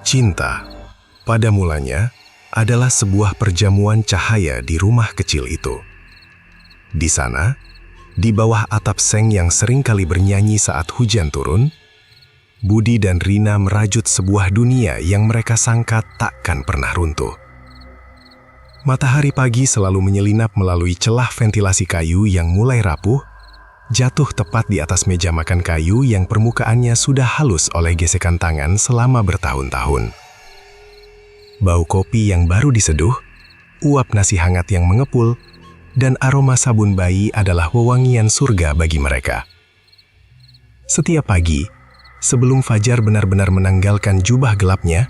Cinta, pada mulanya, adalah sebuah perjamuan cahaya di rumah kecil itu. Di sana, di bawah atap seng yang seringkali bernyanyi saat hujan turun, Budi dan Rina merajut sebuah dunia yang mereka sangka takkan pernah runtuh. Matahari pagi selalu menyelinap melalui celah ventilasi kayu yang mulai rapuh, jatuh tepat di atas meja makan kayu yang permukaannya sudah halus oleh gesekan tangan selama bertahun-tahun. Bau kopi yang baru diseduh, uap nasi hangat yang mengepul, dan aroma sabun bayi adalah wewangian surga bagi mereka. Setiap pagi, sebelum Fajar benar-benar menanggalkan jubah gelapnya,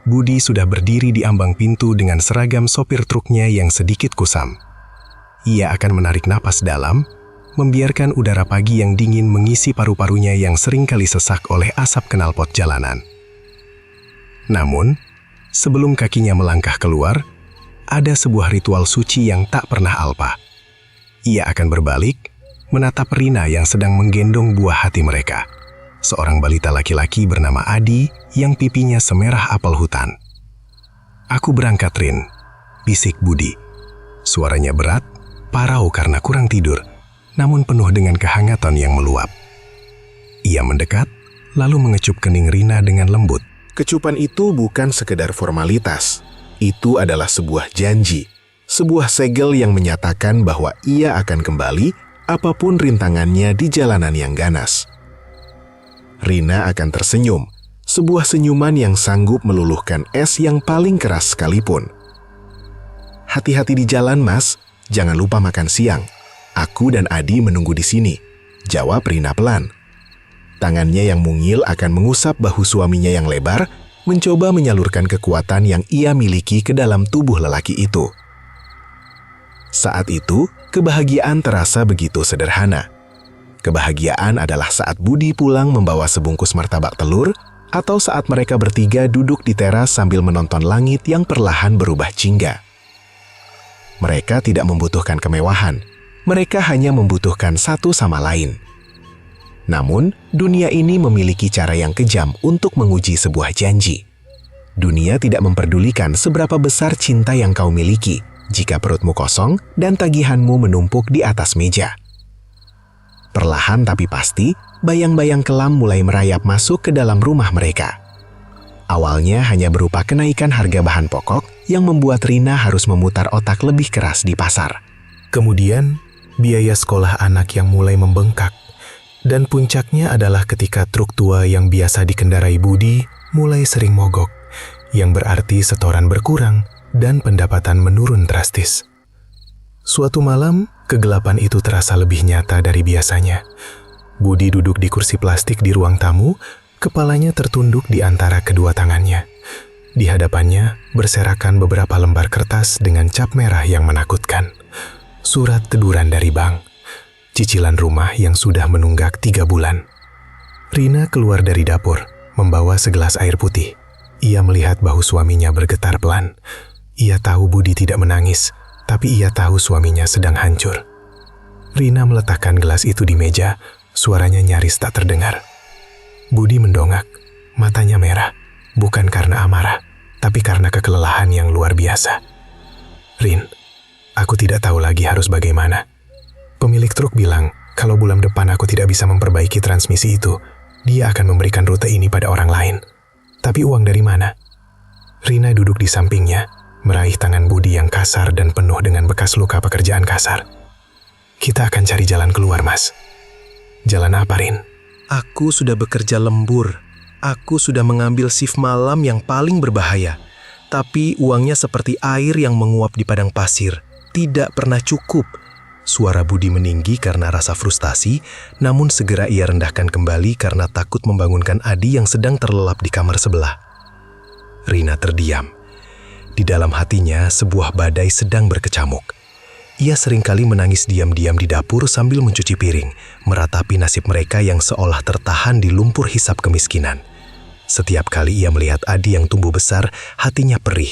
Budi sudah berdiri di ambang pintu dengan seragam sopir truknya yang sedikit kusam. Ia akan menarik napas dalam, membiarkan udara pagi yang dingin mengisi paru-parunya yang seringkali sesak oleh asap knalpot jalanan. Namun, sebelum kakinya melangkah keluar, ada sebuah ritual suci yang tak pernah alpa. Ia akan berbalik, menatap Rina yang sedang menggendong buah hati mereka. Seorang balita laki-laki bernama Adi yang pipinya semerah apel hutan. "Aku berangkat, Rin," bisik Budi. Suaranya berat, parau karena kurang tidur, namun penuh dengan kehangatan yang meluap. Ia mendekat, lalu mengecup kening Rina dengan lembut. Kecupan itu bukan sekedar formalitas. Itu adalah sebuah janji, sebuah segel yang menyatakan bahwa ia akan kembali apapun rintangannya di jalanan yang ganas. Rina akan tersenyum, sebuah senyuman yang sanggup meluluhkan es yang paling keras sekalipun. "Hati-hati di jalan, Mas. Jangan lupa makan siang. Aku dan Adi menunggu di sini," jawab Rina pelan. Tangannya yang mungil akan mengusap bahu suaminya yang lebar, mencoba menyalurkan kekuatan yang ia miliki ke dalam tubuh lelaki itu. Saat itu, kebahagiaan terasa begitu sederhana. Kebahagiaan adalah saat Budi pulang membawa sebungkus martabak telur, atau saat mereka bertiga duduk di teras sambil menonton langit yang perlahan berubah jingga. Mereka tidak membutuhkan kemewahan, mereka hanya membutuhkan satu sama lain. Namun, dunia ini memiliki cara yang kejam untuk menguji sebuah janji. Dunia tidak memperdulikan seberapa besar cinta yang kau miliki jika perutmu kosong dan tagihanmu menumpuk di atas meja. Perlahan tapi pasti, bayang-bayang kelam mulai merayap masuk ke dalam rumah mereka. Awalnya hanya berupa kenaikan harga bahan pokok yang membuat Rina harus memutar otak lebih keras di pasar. Kemudian, biaya sekolah anak yang mulai membengkak. Dan puncaknya adalah ketika truk tua yang biasa dikendarai Budi mulai sering mogok, yang berarti setoran berkurang dan pendapatan menurun drastis. Suatu malam, kegelapan itu terasa lebih nyata dari biasanya. Budi duduk di kursi plastik di ruang tamu, kepalanya tertunduk di antara kedua tangannya. Di hadapannya berserakan beberapa lembar kertas dengan cap merah yang menakutkan. Surat teduran dari bank. Cicilan rumah yang sudah menunggak 3 bulan. Rina keluar dari dapur, membawa segelas air putih. Ia melihat bahu suaminya bergetar pelan. Ia tahu Budi tidak menangis, tapi ia tahu suaminya sedang hancur. Rina meletakkan gelas itu di meja, suaranya nyaris tak terdengar. Budi mendongak, matanya merah, bukan karena amarah, tapi karena kekelelahan yang luar biasa. "Rin, aku tidak tahu lagi harus bagaimana. Pemilik truk bilang, kalau bulan depan aku tidak bisa memperbaiki transmisi itu, dia akan memberikan rute ini pada orang lain. Tapi uang dari mana?" Rina duduk di sampingnya, meraih tangan Budi yang kasar dan penuh dengan bekas luka pekerjaan kasar. "Kita akan cari jalan keluar, Mas." "Jalan apa, Rin?" "Aku sudah bekerja lembur. Aku sudah mengambil shift malam yang paling berbahaya. Tapi uangnya seperti air yang menguap di padang pasir. Tidak pernah cukup." Suara Budi meninggi karena rasa frustasi, namun segera ia rendahkan kembali karena takut membangunkan Adi yang sedang terlelap di kamar sebelah. Rina terdiam. Di dalam hatinya, sebuah badai sedang berkecamuk. Ia seringkali menangis diam-diam di dapur sambil mencuci piring, meratapi nasib mereka yang seolah tertahan di lumpur hisap kemiskinan. Setiap kali ia melihat Adi yang tumbuh besar, hatinya perih.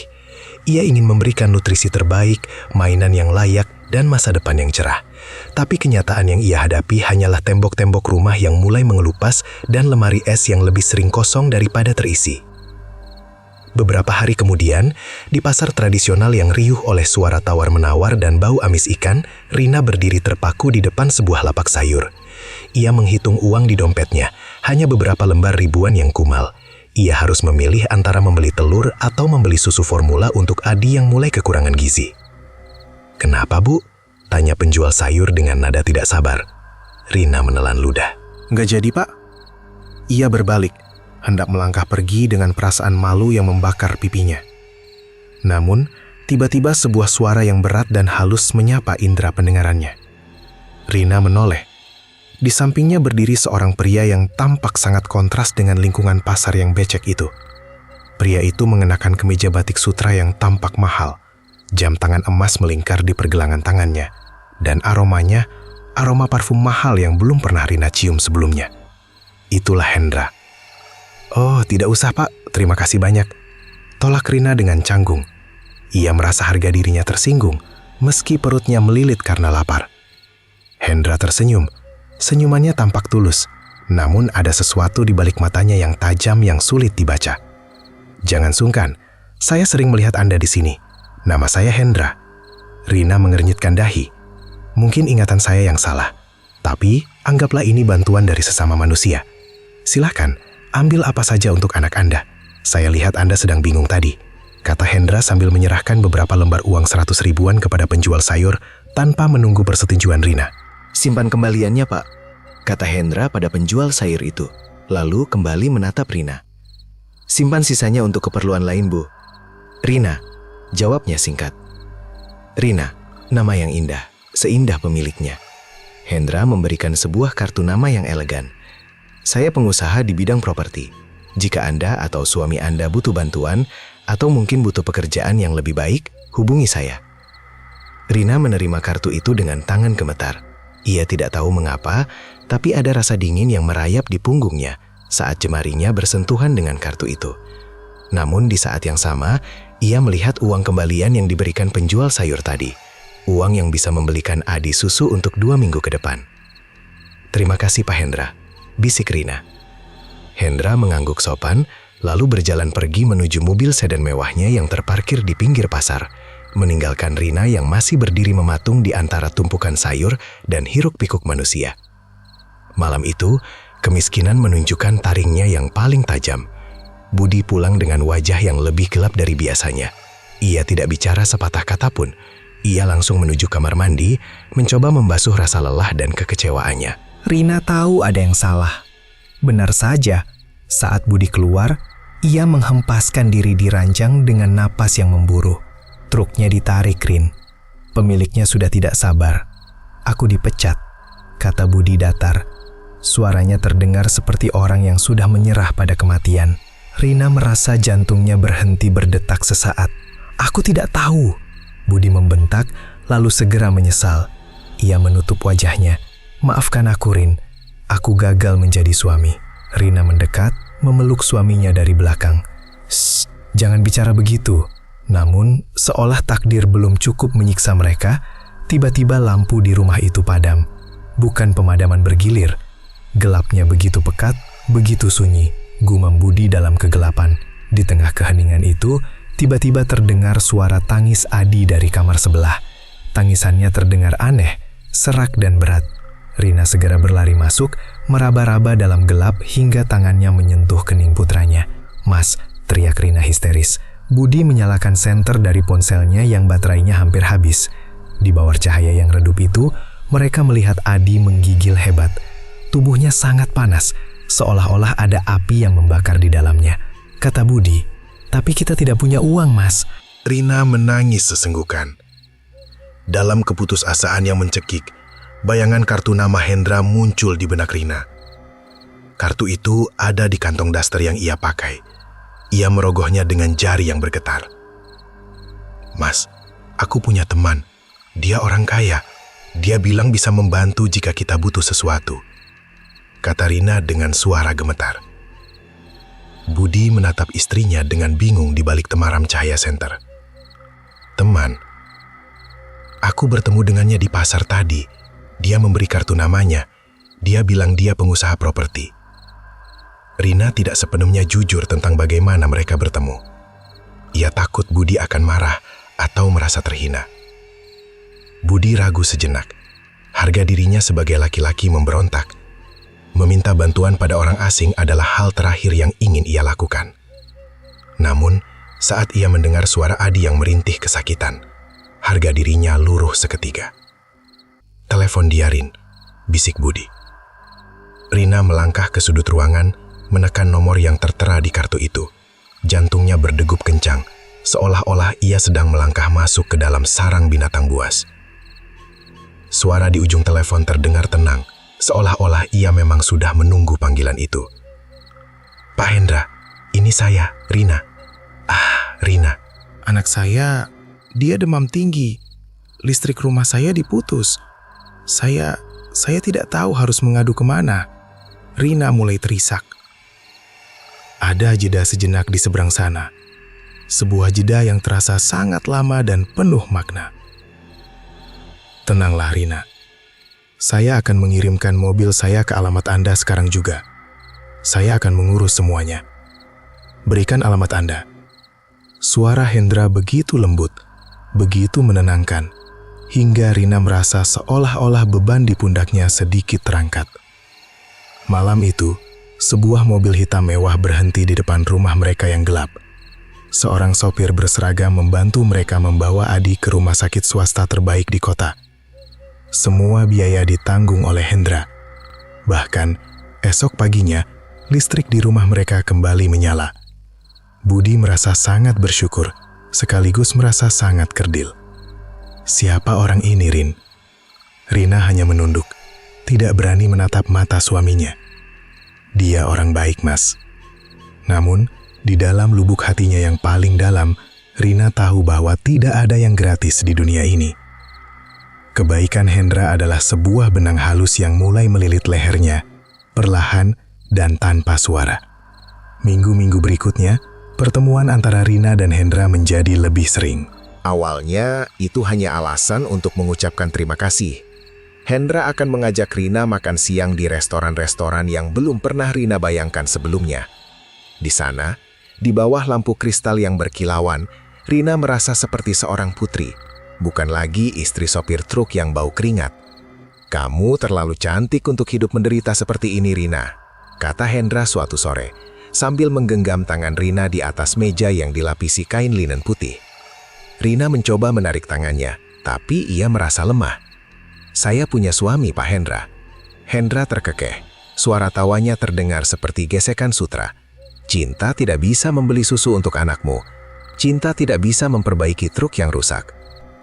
Ia ingin memberikan nutrisi terbaik, mainan yang layak, dan masa depan yang cerah. Tapi kenyataan yang ia hadapi hanyalah tembok-tembok rumah yang mulai mengelupas dan lemari es yang lebih sering kosong daripada terisi. Beberapa hari kemudian, di pasar tradisional yang riuh oleh suara tawar-menawar dan bau amis ikan, Rina berdiri terpaku di depan sebuah lapak sayur. Ia menghitung uang di dompetnya, hanya beberapa lembar ribuan yang kumal. Ia harus memilih antara membeli telur atau membeli susu formula untuk Adi yang mulai kekurangan gizi. "Kenapa, Bu?" tanya penjual sayur dengan nada tidak sabar. Rina menelan ludah. "Nggak jadi, Pak." Ia berbalik, hendak melangkah pergi dengan perasaan malu yang membakar pipinya. Namun, tiba-tiba sebuah suara yang berat dan halus menyapa indera pendengarannya. Rina menoleh. Di sampingnya berdiri seorang pria yang tampak sangat kontras dengan lingkungan pasar yang becek itu. Pria itu mengenakan kemeja batik sutra yang tampak mahal. Jam tangan emas melingkar di pergelangan tangannya. Dan aromanya, aroma parfum mahal yang belum pernah Rina cium sebelumnya. Itulah Hendra. "Oh, tidak usah, Pak. Terima kasih banyak." Tolak Rina dengan canggung. Ia merasa harga dirinya tersinggung, meski perutnya melilit karena lapar. Hendra tersenyum. Senyumannya tampak tulus, namun ada sesuatu di balik matanya yang tajam yang sulit dibaca. "Jangan sungkan, saya sering melihat Anda di sini. Nama saya Hendra." Rina mengernyitkan dahi. "Mungkin ingatan saya yang salah, tapi anggaplah ini bantuan dari sesama manusia. Silahkan, ambil apa saja untuk anak Anda. Saya lihat Anda sedang bingung tadi," kata Hendra sambil menyerahkan beberapa lembar uang 100 ribuan kepada penjual sayur tanpa menunggu persetujuan Rina. "Simpan kembaliannya, Pak," kata Hendra pada penjual sayur itu, lalu kembali menatap Rina. "Simpan sisanya untuk keperluan lain, Bu." "Rina," jawabnya singkat. Rina, nama yang indah, seindah pemiliknya. Hendra memberikan sebuah kartu nama yang elegan. "Saya pengusaha di bidang properti. Jika Anda atau suami Anda butuh bantuan, atau mungkin butuh pekerjaan yang lebih baik, hubungi saya." Rina menerima kartu itu dengan tangan gemetar. Ia tidak tahu mengapa, tapi ada rasa dingin yang merayap di punggungnya saat jemarinya bersentuhan dengan kartu itu. Namun di saat yang sama, ia melihat uang kembalian yang diberikan penjual sayur tadi. Uang yang bisa membelikan Adi susu untuk 2 minggu ke depan. "Terima kasih, Pak Hendra," bisik Rina. Hendra mengangguk sopan, lalu berjalan pergi menuju mobil sedan mewahnya yang terparkir di pinggir pasar, meninggalkan Rina yang masih berdiri mematung di antara tumpukan sayur dan hiruk-pikuk manusia. Malam itu, kemiskinan menunjukkan taringnya yang paling tajam. Budi pulang dengan wajah yang lebih gelap dari biasanya. Ia tidak bicara sepatah kata pun. Ia langsung menuju kamar mandi, mencoba membasuh rasa lelah dan kekecewaannya. Rina tahu ada yang salah. Benar saja, saat Budi keluar, ia menghempaskan diri di ranjang dengan napas yang memburu. Truknya ditarik, Rin. Pemiliknya sudah tidak sabar. "Aku dipecat," kata Budi datar. Suaranya terdengar seperti orang yang sudah menyerah pada kematian. Rina merasa jantungnya berhenti berdetak sesaat. "Aku tidak tahu," Budi membentak, lalu segera menyesal. Ia menutup wajahnya. "Maafkan aku, Rin. Aku gagal menjadi suami." Rina mendekat, memeluk suaminya dari belakang. "Shh, jangan bicara begitu." Namun, seolah takdir belum cukup menyiksa mereka, tiba-tiba lampu di rumah itu padam. Bukan pemadaman bergilir. Gelapnya begitu pekat, begitu sunyi, gumam Budi dalam kegelapan. Di tengah keheningan itu, tiba-tiba terdengar suara tangis Adi dari kamar sebelah. Tangisannya terdengar aneh, serak dan berat. Rina segera berlari masuk, meraba-raba dalam gelap hingga tangannya menyentuh kening putranya. "Mas," teriak Rina histeris. Budi menyalakan senter dari ponselnya yang baterainya hampir habis. Di bawah cahaya yang redup itu, mereka melihat Adi menggigil hebat. Tubuhnya sangat panas, seolah-olah ada api yang membakar di dalamnya. Kata Budi, "Tapi kita tidak punya uang, Mas." Rina menangis sesenggukan. Dalam keputusasaan yang mencekik, bayangan kartu nama Hendra muncul di benak Rina. Kartu itu ada di kantong daster yang ia pakai. Ia merogohnya dengan jari yang bergetar. "Mas, aku punya teman. Dia orang kaya. Dia bilang bisa membantu jika kita butuh sesuatu," kata Rina dengan suara gemetar. Budi menatap istrinya dengan bingung di balik temaram cahaya senter. "Teman? Aku bertemu dengannya di pasar tadi. Dia memberi kartu namanya. Dia bilang dia pengusaha properti." Rina tidak sepenuhnya jujur tentang bagaimana mereka bertemu. Ia takut Budi akan marah atau merasa terhina. Budi ragu sejenak. Harga dirinya sebagai laki-laki memberontak. Meminta bantuan pada orang asing adalah hal terakhir yang ingin ia lakukan. Namun, saat ia mendengar suara Adi yang merintih kesakitan, harga dirinya luruh seketika. "Telepon dia, Rin," bisik Budi. Rina melangkah ke sudut ruangan, menekan nomor yang tertera di kartu itu. Jantungnya berdegup kencang, seolah-olah ia sedang melangkah masuk ke dalam sarang binatang buas. Suara di ujung telepon terdengar tenang, seolah-olah ia memang sudah menunggu panggilan itu. "Pak Hendra, ini saya, Rina." "Ah, Rina." Anak saya, dia demam tinggi. Listrik rumah saya diputus. Saya tidak tahu harus mengadu kemana. Rina mulai terisak. Ada jeda sejenak di seberang sana. Sebuah jeda yang terasa sangat lama dan penuh makna. "Tenanglah, Rina. Saya akan mengirimkan mobil saya ke alamat Anda sekarang juga. Saya akan mengurus semuanya. Berikan alamat Anda." Suara Hendra begitu lembut, begitu menenangkan, hingga Rina merasa seolah-olah beban di pundaknya sedikit terangkat. Malam itu, sebuah mobil hitam mewah berhenti di depan rumah mereka yang gelap. Seorang sopir berseragam membantu mereka membawa Adi ke rumah sakit swasta terbaik di kota. Semua biaya ditanggung oleh Hendra. Bahkan, esok paginya, listrik di rumah mereka kembali menyala. Budi merasa sangat bersyukur, sekaligus merasa sangat kerdil. Siapa orang ini, Rin? Rina hanya menunduk, tidak berani menatap mata suaminya. Dia orang baik, Mas. Namun, di dalam lubuk hatinya yang paling dalam, Rina tahu bahwa tidak ada yang gratis di dunia ini. Kebaikan Hendra adalah sebuah benang halus yang mulai melilit lehernya, perlahan dan tanpa suara. Minggu-minggu berikutnya, pertemuan antara Rina dan Hendra menjadi lebih sering. Awalnya, itu hanya alasan untuk mengucapkan terima kasih. Hendra akan mengajak Rina makan siang di restoran-restoran yang belum pernah Rina bayangkan sebelumnya. Di sana, di bawah lampu kristal yang berkilauan, Rina merasa seperti seorang putri, bukan lagi istri sopir truk yang bau keringat. "Kamu terlalu cantik untuk hidup menderita seperti ini, Rina," kata Hendra suatu sore, sambil menggenggam tangan Rina di atas meja yang dilapisi kain linen putih. Rina mencoba menarik tangannya, tapi ia merasa lemah. "Saya punya suami, Pak Hendra." Hendra terkekeh. Suara tawanya terdengar seperti gesekan sutra. "Cinta tidak bisa membeli susu untuk anakmu. Cinta tidak bisa memperbaiki truk yang rusak."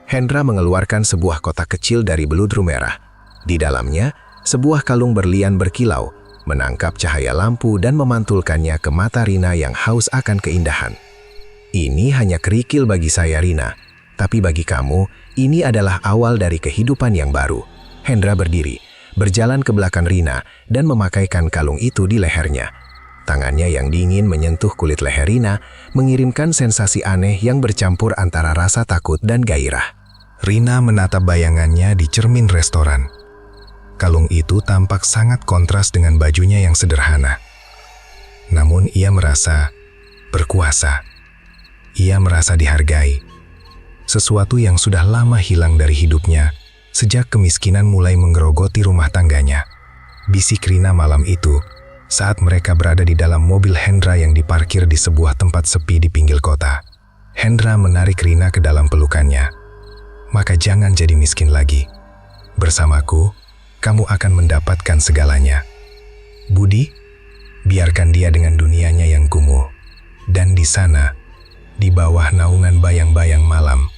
Hendra mengeluarkan sebuah kotak kecil dari beludru merah. Di dalamnya, sebuah kalung berlian berkilau, menangkap cahaya lampu dan memantulkannya ke mata Rina yang haus akan keindahan. "Ini hanya kerikil bagi saya, Rina. Tapi bagi kamu, ini adalah awal dari kehidupan yang baru." Hendra berdiri, berjalan ke belakang Rina, dan memakaikan kalung itu di lehernya. Tangannya yang dingin menyentuh kulit leher Rina, mengirimkan sensasi aneh yang bercampur antara rasa takut dan gairah. Rina menatap bayangannya di cermin restoran. Kalung itu tampak sangat kontras dengan bajunya yang sederhana. Namun ia merasa berkuasa. Ia merasa dihargai. Sesuatu yang sudah lama hilang dari hidupnya, sejak kemiskinan mulai menggerogoti rumah tangganya. Bisik Rina malam itu, saat mereka berada di dalam mobil Hendra yang diparkir di sebuah tempat sepi di pinggir kota. Hendra menarik Rina ke dalam pelukannya. "Maka jangan jadi miskin lagi. Bersamaku, kamu akan mendapatkan segalanya. Budi, biarkan dia dengan dunianya yang kumuh. Dan di sana, di bawah naungan bayang-bayang malam,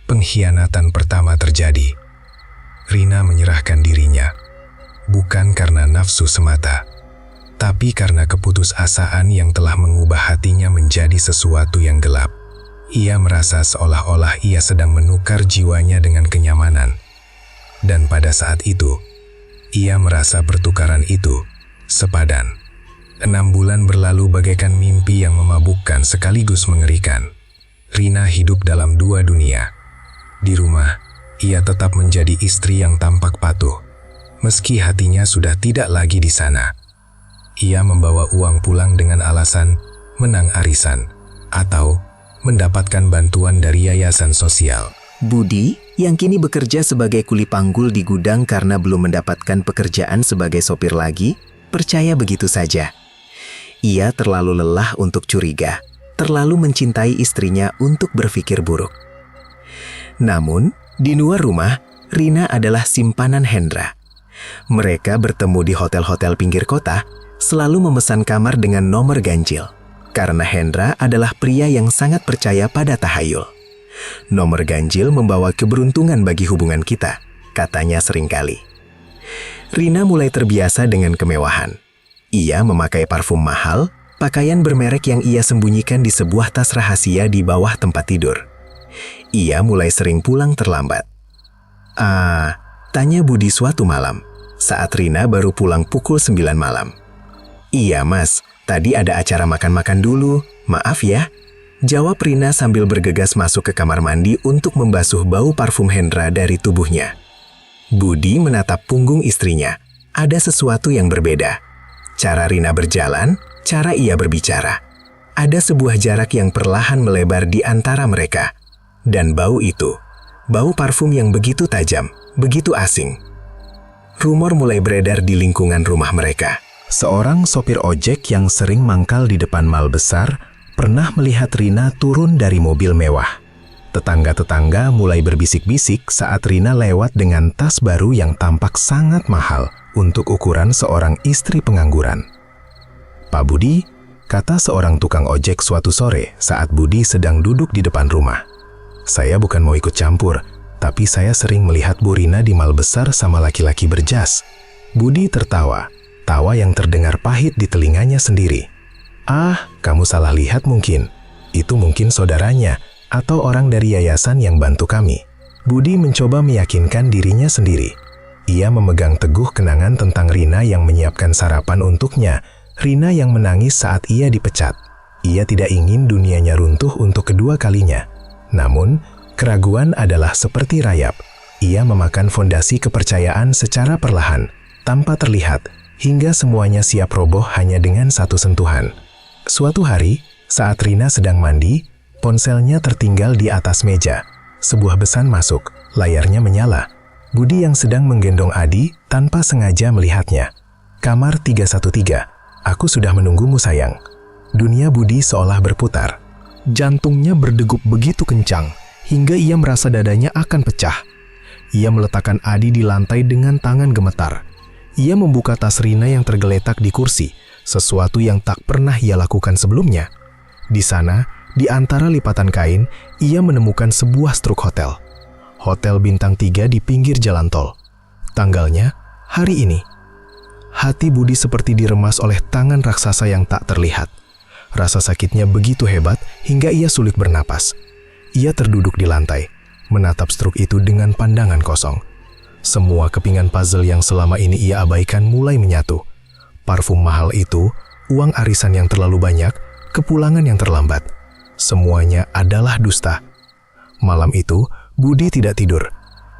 pengkhianatan pertama terjadi." Rina menyerahkan dirinya, bukan karena nafsu semata, tapi karena keputusasaan yang telah mengubah hatinya menjadi sesuatu yang gelap. Ia merasa seolah-olah ia sedang menukar jiwanya dengan kenyamanan. Dan pada saat itu, ia merasa pertukaran itu sepadan. 6 bulan berlalu bagaikan mimpi yang memabukkan sekaligus mengerikan. Rina hidup dalam 2 dunia. Di rumah, ia tetap menjadi istri yang tampak patuh, meski hatinya sudah tidak lagi di sana. Ia membawa uang pulang dengan alasan menang arisan atau mendapatkan bantuan dari yayasan sosial. Budi, yang kini bekerja sebagai kuli panggul di gudang karena belum mendapatkan pekerjaan sebagai sopir lagi, percaya begitu saja. Ia terlalu lelah untuk curiga, terlalu mencintai istrinya untuk berpikir buruk. Namun, di luar rumah, Rina adalah simpanan Hendra. Mereka bertemu di hotel-hotel pinggir kota, selalu memesan kamar dengan nomor ganjil. Karena Hendra adalah pria yang sangat percaya pada tahayul. Nomor ganjil membawa keberuntungan bagi hubungan kita, katanya seringkali. Rina mulai terbiasa dengan kemewahan. Ia memakai parfum mahal, pakaian bermerek yang ia sembunyikan di sebuah tas rahasia di bawah tempat tidur. Ia mulai sering pulang terlambat. Tanya Budi suatu malam, saat Rina baru pulang pukul 9 malam. Iya mas, tadi ada acara makan-makan dulu, maaf ya. Jawab Rina sambil bergegas masuk ke kamar mandi untuk membasuh bau parfum Hendra dari tubuhnya. Budi menatap punggung istrinya. Ada sesuatu yang berbeda. Cara Rina berjalan, cara ia berbicara. Ada sebuah jarak yang perlahan melebar di antara mereka. Dan bau itu, bau parfum yang begitu tajam, begitu asing. Rumor mulai beredar di lingkungan rumah mereka. Seorang sopir ojek yang sering mangkal di depan mal besar pernah melihat Rina turun dari mobil mewah. Tetangga-tetangga mulai berbisik-bisik saat Rina lewat dengan tas baru yang tampak sangat mahal untuk ukuran seorang istri pengangguran. Pak Budi, kata seorang tukang ojek suatu sore saat Budi sedang duduk di depan rumah. Saya bukan mau ikut campur, tapi saya sering melihat Bu Rina di mal besar sama laki-laki berjas. Budi tertawa, tawa yang terdengar pahit di telinganya sendiri. Kamu salah lihat mungkin. Itu mungkin saudaranya atau orang dari yayasan yang bantu kami. Budi mencoba meyakinkan dirinya sendiri. Ia memegang teguh kenangan tentang Rina yang menyiapkan sarapan untuknya, Rina yang menangis saat ia dipecat. Ia tidak ingin dunianya runtuh untuk kedua kalinya. Namun, keraguan adalah seperti rayap. Ia memakan fondasi kepercayaan secara perlahan, tanpa terlihat, hingga semuanya siap roboh hanya dengan satu sentuhan. Suatu hari, saat Rina sedang mandi, ponselnya tertinggal di atas meja. Sebuah pesan masuk, layarnya menyala. Budi yang sedang menggendong Adi tanpa sengaja melihatnya. Kamar 313, aku sudah menunggumu sayang. Dunia Budi seolah berputar. Jantungnya berdegup begitu kencang, hingga ia merasa dadanya akan pecah. Ia meletakkan Adi di lantai dengan tangan gemetar. Ia membuka tas Rina yang tergeletak di kursi, sesuatu yang tak pernah ia lakukan sebelumnya. Di sana, di antara lipatan kain, ia menemukan sebuah struk hotel. Hotel bintang 3 di pinggir jalan tol. Tanggalnya, hari ini. Hati Budi seperti diremas oleh tangan raksasa yang tak terlihat. Rasa sakitnya begitu hebat hingga ia sulit bernapas. Ia terduduk di lantai, menatap struk itu dengan pandangan kosong. Semua kepingan puzzle yang selama ini ia abaikan mulai menyatu. Parfum mahal itu, uang arisan yang terlalu banyak, kepulangan yang terlambat. Semuanya adalah dusta. Malam itu, Budi tidak tidur.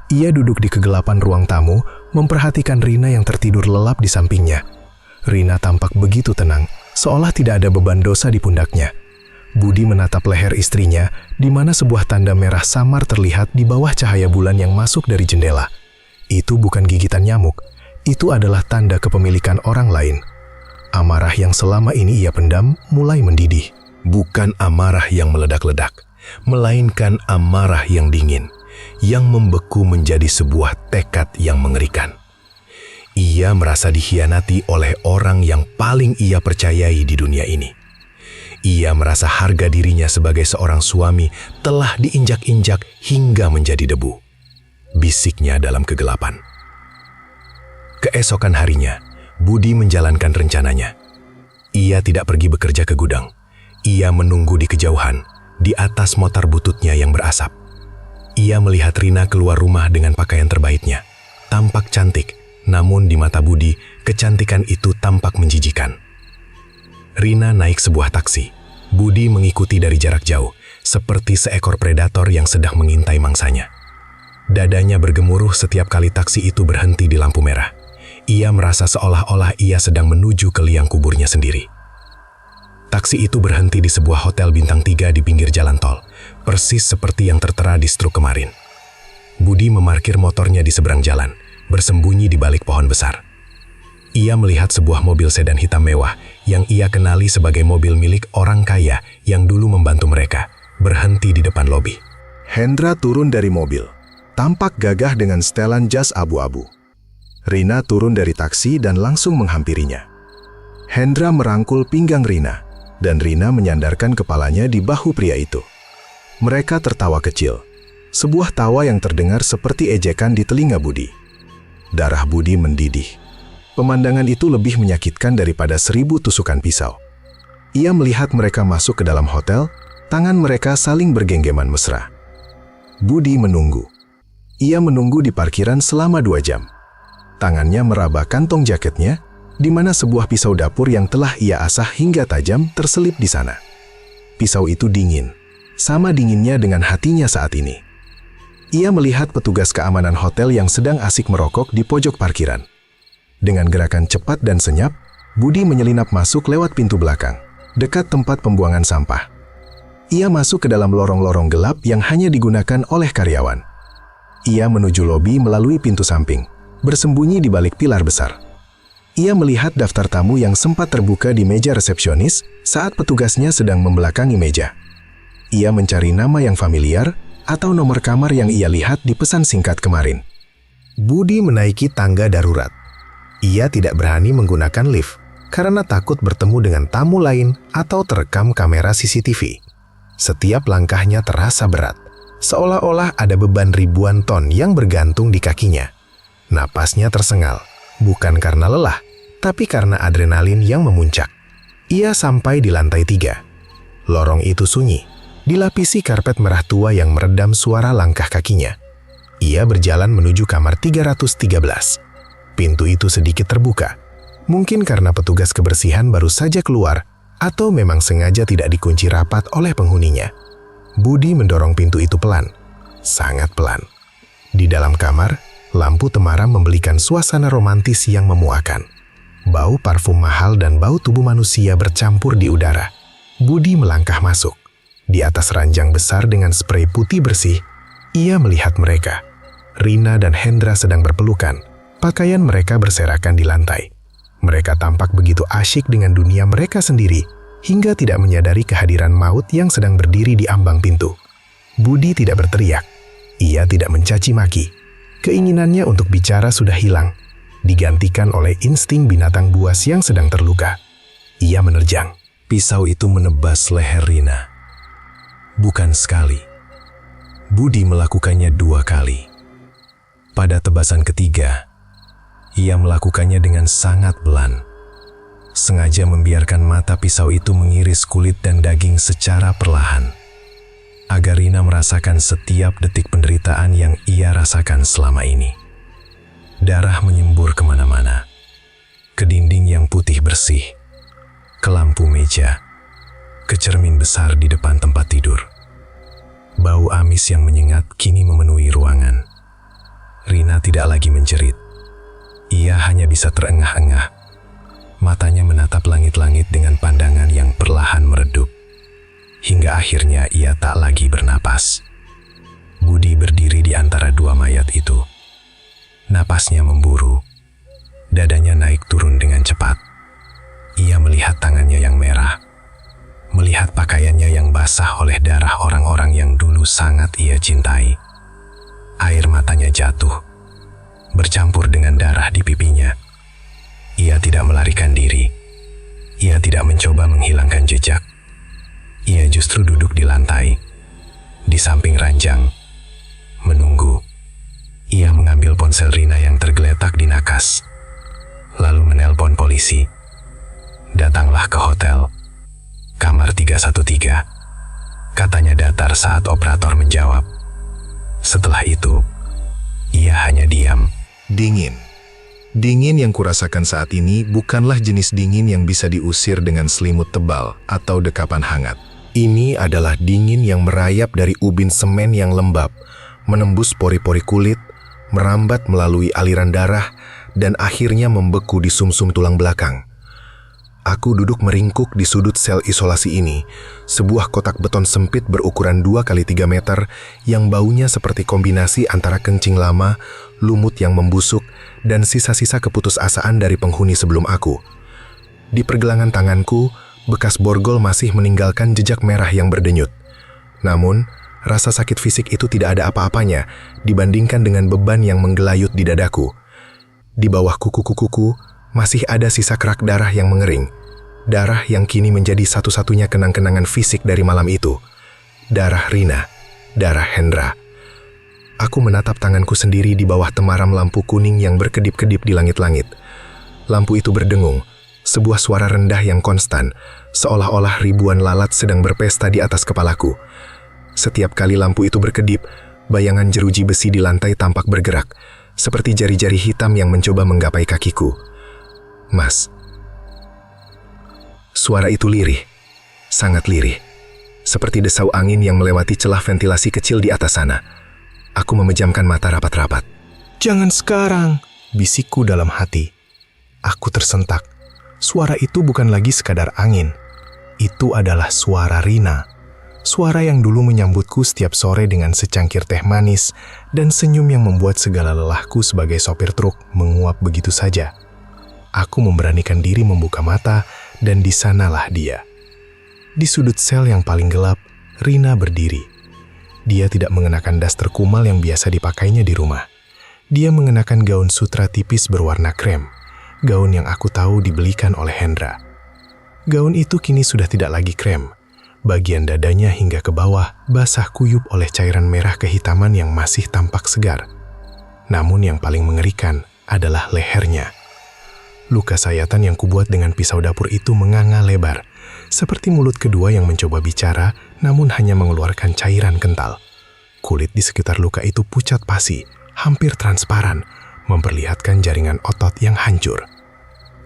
Ia duduk di kegelapan ruang tamu, memperhatikan Rina yang tertidur lelap di sampingnya. Rina tampak begitu tenang, seolah tidak ada beban dosa di pundaknya. Budi menatap leher istrinya, di mana sebuah tanda merah samar terlihat di bawah cahaya bulan yang masuk dari jendela. Itu bukan gigitan nyamuk, itu adalah tanda kepemilikan orang lain. Amarah yang selama ini ia pendam mulai mendidih. Bukan amarah yang meledak-ledak, melainkan amarah yang dingin, yang membeku menjadi sebuah tekad yang mengerikan. Ia merasa dikhianati oleh orang yang paling ia percayai di dunia ini. Ia merasa harga dirinya sebagai seorang suami telah diinjak-injak hingga menjadi debu. Bisiknya dalam kegelapan. Keesokan harinya, Budi menjalankan rencananya. Ia tidak pergi bekerja ke gudang. Ia menunggu di kejauhan, di atas motor bututnya yang berasap. Ia melihat Rina keluar rumah dengan pakaian terbaiknya. Tampak cantik, namun di mata Budi, kecantikan itu tampak menjijikan. Rina naik sebuah taksi. Budi mengikuti dari jarak jauh, seperti seekor predator yang sedang mengintai mangsanya. Dadanya bergemuruh setiap kali taksi itu berhenti di lampu merah. Ia merasa seolah-olah ia sedang menuju ke liang kuburnya sendiri. Taksi itu berhenti di sebuah hotel bintang 3 di pinggir jalan tol, persis seperti yang tertera di struk kemarin. Budi memarkir motornya di seberang jalan, bersembunyi di balik pohon besar. Ia melihat sebuah mobil sedan hitam mewah yang ia kenali sebagai mobil milik orang kaya yang dulu membantu mereka, berhenti di depan lobi. Hendra turun dari mobil, tampak gagah dengan setelan jas abu-abu. Rina turun dari taksi dan langsung menghampirinya. Hendra merangkul pinggang Rina, dan Rina menyandarkan kepalanya di bahu pria itu. Mereka tertawa kecil, sebuah tawa yang terdengar seperti ejekan di telinga Budi. Darah Budi mendidih. Pemandangan itu lebih menyakitkan daripada 1000 tusukan pisau. Ia melihat mereka masuk ke dalam hotel, tangan mereka saling bergenggaman mesra. Budi menunggu. Ia menunggu di parkiran selama 2 jam. Tangannya meraba kantong jaketnya, di mana sebuah pisau dapur yang telah ia asah hingga tajam terselip di sana. Pisau itu dingin, sama dinginnya dengan hatinya saat ini. Ia melihat petugas keamanan hotel yang sedang asik merokok di pojok parkiran. Dengan gerakan cepat dan senyap, Budi menyelinap masuk lewat pintu belakang, dekat tempat pembuangan sampah. Ia masuk ke dalam lorong-lorong gelap yang hanya digunakan oleh karyawan. Ia menuju lobi melalui pintu samping, bersembunyi di balik pilar besar. Ia melihat daftar tamu yang sempat terbuka di meja resepsionis saat petugasnya sedang membelakangi meja. Ia mencari nama yang familiar atau nomor kamar yang ia lihat di pesan singkat kemarin. Budi menaiki tangga darurat. Ia tidak berani menggunakan lift karena takut bertemu dengan tamu lain atau terekam kamera CCTV. Setiap langkahnya terasa berat, seolah-olah ada beban ribuan ton yang bergantung di kakinya. Napasnya tersengal, bukan karena lelah, tapi karena adrenalin yang memuncak. Ia sampai di lantai 3. Lorong itu sunyi, dilapisi karpet merah tua yang meredam suara langkah kakinya. Ia berjalan menuju kamar 313. Pintu itu sedikit terbuka, mungkin karena petugas kebersihan baru saja keluar atau memang sengaja tidak dikunci rapat oleh penghuninya. Budi mendorong pintu itu pelan, sangat pelan. Di dalam kamar, lampu temaram memberikan suasana romantis yang memuakan. Bau parfum mahal dan bau tubuh manusia bercampur di udara. Budi melangkah masuk. Di atas ranjang besar dengan sprei putih bersih, ia melihat mereka. Rina dan Hendra sedang berpelukan. Pakaian mereka berserakan di lantai. Mereka tampak begitu asyik dengan dunia mereka sendiri, hingga tidak menyadari kehadiran maut yang sedang berdiri di ambang pintu. Budi tidak berteriak. Ia tidak mencaci maki. Keinginannya untuk bicara sudah hilang, digantikan oleh insting binatang buas yang sedang terluka. Ia menerjang. Pisau itu menebas leher Rina. Bukan sekali. Budi melakukannya 2 kali. Pada tebasan ketiga, ia melakukannya dengan sangat pelan. Sengaja membiarkan mata pisau itu mengiris kulit dan daging secara perlahan, agar Rina merasakan setiap detik penderitaan yang ia rasakan selama ini. Darah menyembur kemana-mana, ke dinding yang putih bersih, ke lampu meja, ke cermin besar di depan tempat tidur. Bau amis yang menyengat kini memenuhi ruangan. Rina tidak lagi menjerit. Ia hanya bisa terengah-engah. Matanya menatap langit-langit dengan pandangan yang perlahan meredup. Hingga akhirnya ia tak lagi bernapas. Budi berdiri di antara 2 mayat itu. Napasnya memburu. Dadanya naik turun dengan cepat. Ia melihat tangannya yang merah. Melihat pakaiannya yang basah oleh darah orang-orang yang dulu sangat ia cintai. Air matanya jatuh, bercampur dengan darah di pipinya. Ia tidak melarikan diri. Ia tidak mencoba menghilangkan jejak. Ia justru duduk di lantai, di samping ranjang, menunggu. Ia mengambil ponsel Rina yang tergeletak di nakas, lalu menelpon polisi. Datanglah ke hotel, kamar 313. Katanya datar saat operator menjawab. Setelah itu, ia hanya diam. Dingin. Dingin yang kurasakan saat ini bukanlah jenis dingin yang bisa diusir dengan selimut tebal atau dekapan hangat. Ini adalah dingin yang merayap dari ubin semen yang lembab, menembus pori-pori kulit, merambat melalui aliran darah, dan akhirnya membeku di sumsum tulang belakang. Aku duduk meringkuk di sudut sel isolasi ini, sebuah kotak beton sempit berukuran 2 kali 3 meter yang baunya seperti kombinasi antara kencing lama, lumut yang membusuk, dan sisa-sisa keputusasaan dari penghuni sebelum aku. Di pergelangan tanganku, bekas borgol masih meninggalkan jejak merah yang berdenyut. Namun, rasa sakit fisik itu tidak ada apa-apanya dibandingkan dengan beban yang menggelayut di dadaku. Di bawah kuku-kukuku, masih ada sisa kerak darah yang mengering. Darah yang kini menjadi satu-satunya kenang-kenangan fisik dari malam itu. Darah Rina, darah Hendra. Aku menatap tanganku sendiri di bawah temaram lampu kuning yang berkedip-kedip di langit-langit. Lampu itu berdengung, sebuah suara rendah yang konstan, seolah-olah ribuan lalat sedang berpesta di atas kepalaku. Setiap kali lampu itu berkedip, bayangan jeruji besi di lantai tampak bergerak, seperti jari-jari hitam yang mencoba menggapai kakiku. Mas. Suara itu lirih, sangat lirih, seperti desau angin yang melewati celah ventilasi kecil di atas sana. Aku memejamkan mata rapat-rapat. Jangan sekarang, bisikku dalam hati. Aku tersentak. Suara itu bukan lagi sekadar angin. Itu adalah suara Rina. Suara yang dulu menyambutku setiap sore dengan secangkir teh manis dan senyum yang membuat segala lelahku sebagai sopir truk menguap begitu saja. Aku memberanikan diri membuka mata dan di sanalah dia. Di sudut sel yang paling gelap, Rina berdiri. Dia tidak mengenakan daster kumal yang biasa dipakainya di rumah. Dia mengenakan gaun sutra tipis berwarna krem, gaun yang aku tahu dibelikan oleh Hendra. Gaun itu kini sudah tidak lagi krem. Bagian dadanya hingga ke bawah basah kuyup oleh cairan merah kehitaman yang masih tampak segar. Namun yang paling mengerikan adalah lehernya. Luka sayatan yang kubuat dengan pisau dapur itu menganga lebar, seperti mulut kedua yang mencoba bicara namun hanya mengeluarkan cairan kental. Kulit di sekitar luka itu pucat pasi, hampir transparan, memperlihatkan jaringan otot yang hancur.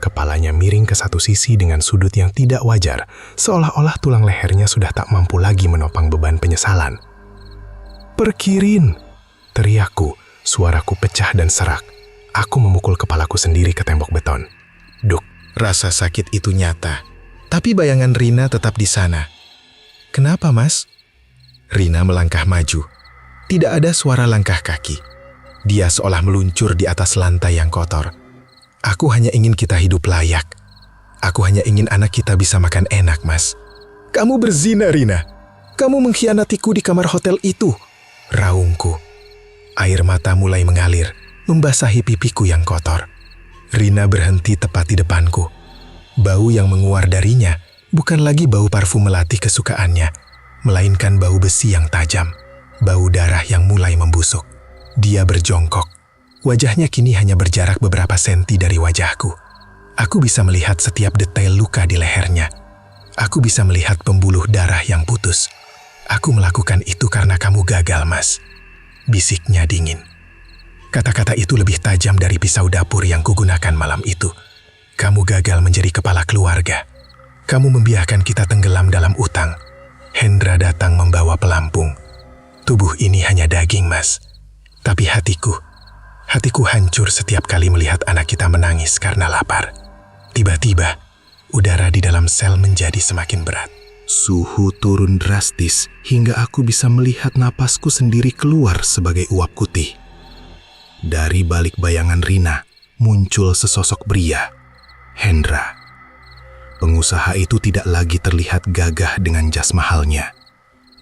Kepalanya miring ke satu sisi dengan sudut yang tidak wajar, seolah-olah tulang lehernya sudah tak mampu lagi menopang beban penyesalan. "Perkirin!" teriakku, suaraku pecah dan serak. Aku memukul kepalaku sendiri ke tembok beton. Duk, Rasa sakit itu nyata, tapi bayangan Rina tetap di sana. "Kenapa, Mas?" Rina melangkah maju. Tidak ada suara langkah kaki. Dia seolah meluncur di atas lantai yang kotor. "Aku hanya ingin kita hidup layak. Aku hanya ingin anak kita bisa makan enak, Mas." "Kamu berzina, Rina. Kamu mengkhianatiku di kamar hotel itu," raungku. Air mata mulai mengalir, membasahi pipiku yang kotor. Rina berhenti tepat di depanku. Bau yang menguar darinya bukan lagi bau parfum melati kesukaannya, melainkan bau besi yang tajam, bau darah yang mulai membusuk. Dia berjongkok. Wajahnya kini hanya berjarak beberapa senti dari wajahku. Aku bisa melihat setiap detail luka di lehernya. Aku bisa melihat pembuluh darah yang putus. "Aku melakukan itu karena kamu gagal, Mas," bisiknya dingin. Kata-kata itu lebih tajam dari pisau dapur yang kugunakan malam itu. "Kamu gagal menjadi kepala keluarga. Kamu membiarkan kita tenggelam dalam utang." Hendra datang membawa pelampung. "Tubuh ini hanya daging, Mas. Tapi hatiku hancur setiap kali melihat anak kita menangis karena lapar." Tiba-tiba, udara di dalam sel menjadi semakin berat. Suhu turun drastis hingga aku bisa melihat napasku sendiri keluar sebagai uap putih. Dari balik bayangan Rina, muncul sesosok pria, Hendra. Pengusaha itu tidak lagi terlihat gagah dengan jas mahalnya.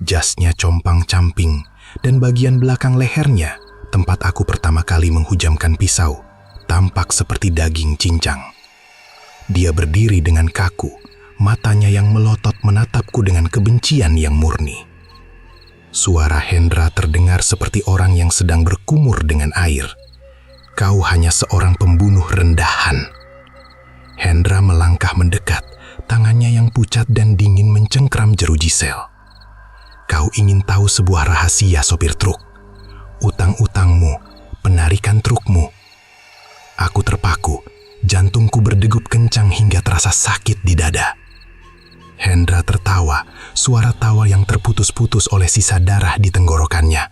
Jasnya compang-camping, dan bagian belakang lehernya, tempat aku pertama kali menghujamkan pisau, tampak seperti daging cincang. Dia berdiri dengan kaku, matanya yang melotot menatapku dengan kebencian yang murni. Suara Hendra terdengar seperti orang yang sedang berkumur dengan air. "Kau hanya seorang pembunuh rendahan." Hendra melangkah mendekat, tangannya yang pucat dan dingin mencengkram jeruji sel. "Kau ingin tahu sebuah rahasia, sopir truk? Utang-utangmu, penarikan trukmu." Aku terpaku, jantungku berdegup kencang hingga terasa sakit di dada. Hendra tertawa, suara tawa yang terputus-putus oleh sisa darah di tenggorokannya.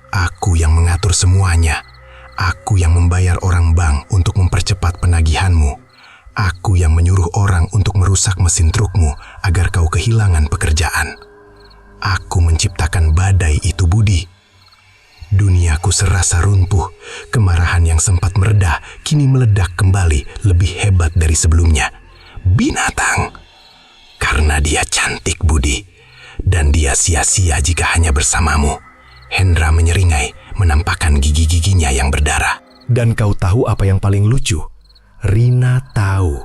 "Aku yang mengatur semuanya. Aku yang membayar orang bank untuk mempercepat penagihanmu. Aku yang menyuruh orang untuk merusak mesin trukmu agar kau kehilangan pekerjaan. Aku menciptakan badai itu, Budi. Duniaku serasa runtuh. Kemarahan yang sempat meredah kini meledak kembali lebih hebat dari sebelumnya. Binatang. Karena dia cantik, Budi. Dan dia sia-sia jika hanya bersamamu. Hendra menyeringai, menampakkan gigi-giginya yang berdarah. Dan kau tahu apa yang paling lucu? Rina tahu.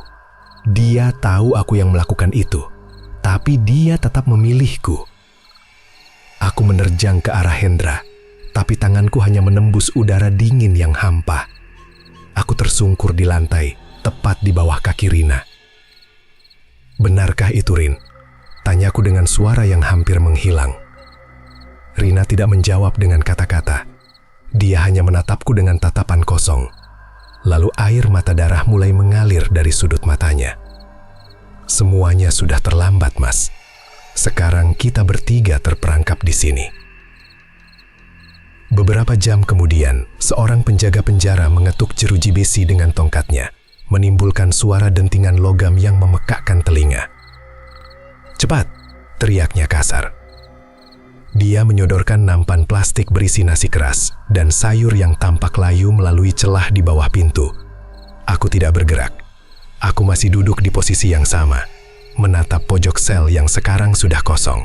Dia tahu aku yang melakukan itu. Tapi dia tetap memilihku. Aku menerjang ke arah Hendra. Tapi tanganku hanya menembus udara dingin yang hampa. Aku tersungkur di lantai, tepat di bawah kaki Rina. Benarkah itu, Rin? Tanyaku dengan suara yang hampir menghilang. Rina tidak menjawab dengan kata-kata. Dia hanya menatapku dengan tatapan kosong. Lalu air mata darah mulai mengalir dari sudut matanya. Semuanya sudah terlambat, Mas. Sekarang kita bertiga terperangkap di sini. Beberapa jam kemudian, seorang penjaga penjara mengetuk jeruji besi dengan tongkatnya, menimbulkan suara dentingan logam yang memekakkan telinga. "Cepat!" teriaknya kasar. Dia menyodorkan nampan plastik berisi nasi keras dan sayur yang tampak layu melalui celah di bawah pintu. Aku tidak bergerak. Aku masih duduk di posisi yang sama, menatap pojok sel yang sekarang sudah kosong.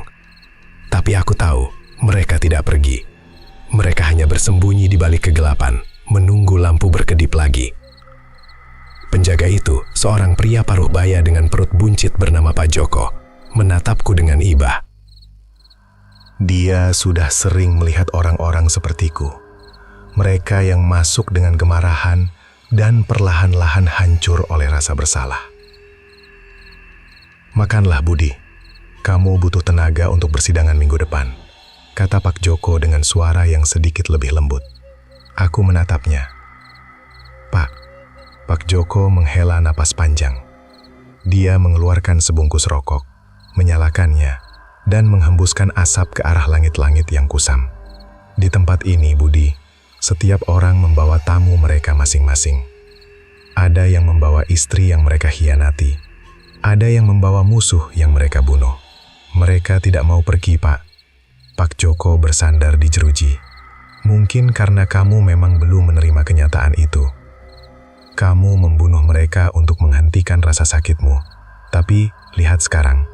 Tapi aku tahu mereka tidak pergi. Mereka hanya bersembunyi di balik kegelapan, menunggu lampu berkedip lagi. Penjaga itu, seorang pria paruh baya dengan perut buncit bernama Pak Joko, menatapku dengan iba. Dia sudah sering melihat orang-orang sepertiku. Mereka yang masuk dengan kemarahan dan perlahan-lahan hancur oleh rasa bersalah. "Makanlah, Budi. Kamu butuh tenaga untuk persidangan minggu depan," kata Pak Joko dengan suara yang sedikit lebih lembut. Aku menatapnya. Pak Joko menghela napas panjang. Dia mengeluarkan sebungkus rokok, menyalakannya, dan menghembuskan asap ke arah langit-langit yang kusam. Di tempat ini, Budi, setiap orang membawa tamu mereka masing-masing. Ada yang membawa istri yang mereka hianati. Ada yang membawa musuh yang mereka bunuh. Mereka tidak mau pergi, Pak. Pak Joko bersandar di jeruji. Mungkin karena kamu memang belum menerima kenyataan itu. Kamu membunuh mereka untuk menghentikan rasa sakitmu. Tapi, lihat sekarang.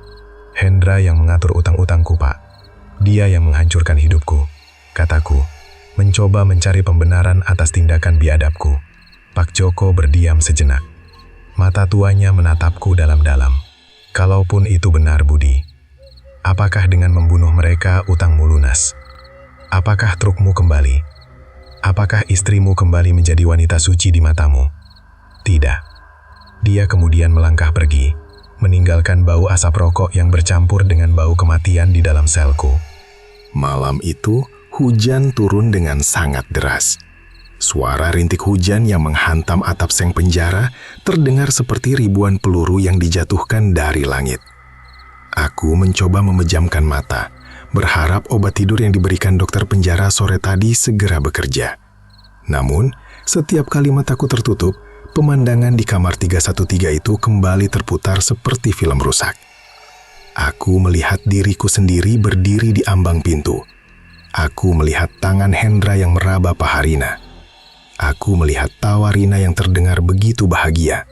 Hendra yang mengatur utang-utangku, Pak. Dia yang menghancurkan hidupku, kataku, mencoba mencari pembenaran atas tindakan biadabku. Pak Joko berdiam sejenak. Mata tuanya menatapku dalam-dalam. Kalaupun itu benar, Budi, apakah dengan membunuh mereka utangmu lunas? Apakah trukmu kembali? Apakah istrimu kembali menjadi wanita suci di matamu? Tidak. Dia kemudian melangkah pergi, meninggalkan bau asap rokok yang bercampur dengan bau kematian di dalam selku. Malam itu, hujan turun dengan sangat deras. Suara rintik hujan yang menghantam atap seng penjara terdengar seperti ribuan peluru yang dijatuhkan dari langit. Aku mencoba memejamkan mata, berharap obat tidur yang diberikan dokter penjara sore tadi segera bekerja. Namun, setiap kali mataku tertutup, pemandangan di kamar 313 itu kembali terputar seperti film rusak. Aku melihat diriku sendiri berdiri di ambang pintu. Aku melihat tangan Hendra yang meraba paha Rina. Aku melihat tawa Rina yang terdengar begitu bahagia.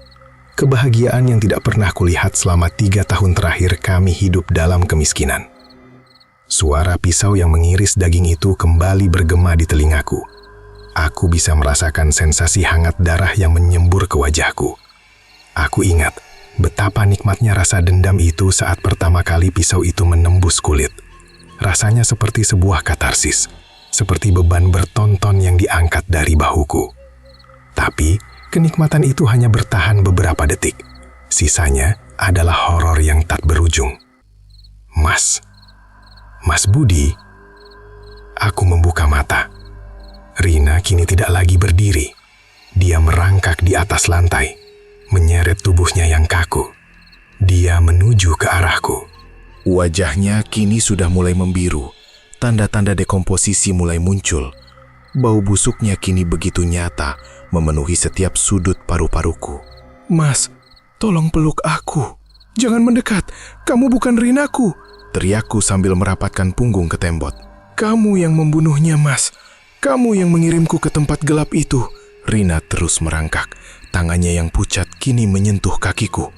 Kebahagiaan yang tidak pernah kulihat selama 3 tahun terakhir kami hidup dalam kemiskinan. Suara pisau yang mengiris daging itu kembali bergema di telingaku. Aku bisa merasakan sensasi hangat darah yang menyembur ke wajahku. Aku ingat betapa nikmatnya rasa dendam itu saat pertama kali pisau itu menembus kulit. Rasanya seperti sebuah katarsis, seperti beban bertonton yang diangkat dari bahuku. Tapi kenikmatan itu hanya bertahan beberapa detik. Sisanya adalah horor yang tak berujung. Mas Budi. Aku membuka mata. Rina kini tidak lagi berdiri. Dia merangkak di atas lantai, menyeret tubuhnya yang kaku. Dia menuju ke arahku. Wajahnya kini sudah mulai membiru. Tanda-tanda dekomposisi mulai muncul. Bau busuknya kini begitu nyata, memenuhi setiap sudut paru-paruku. Mas, Tolong peluk aku. Jangan mendekat. Kamu bukan Rinaku. Teriakku sambil merapatkan punggung ke tembok. Kamu yang membunuhnya, Mas. Kamu yang mengirimku ke tempat gelap itu. Rina terus merangkak. Tangannya yang pucat kini menyentuh kakiku.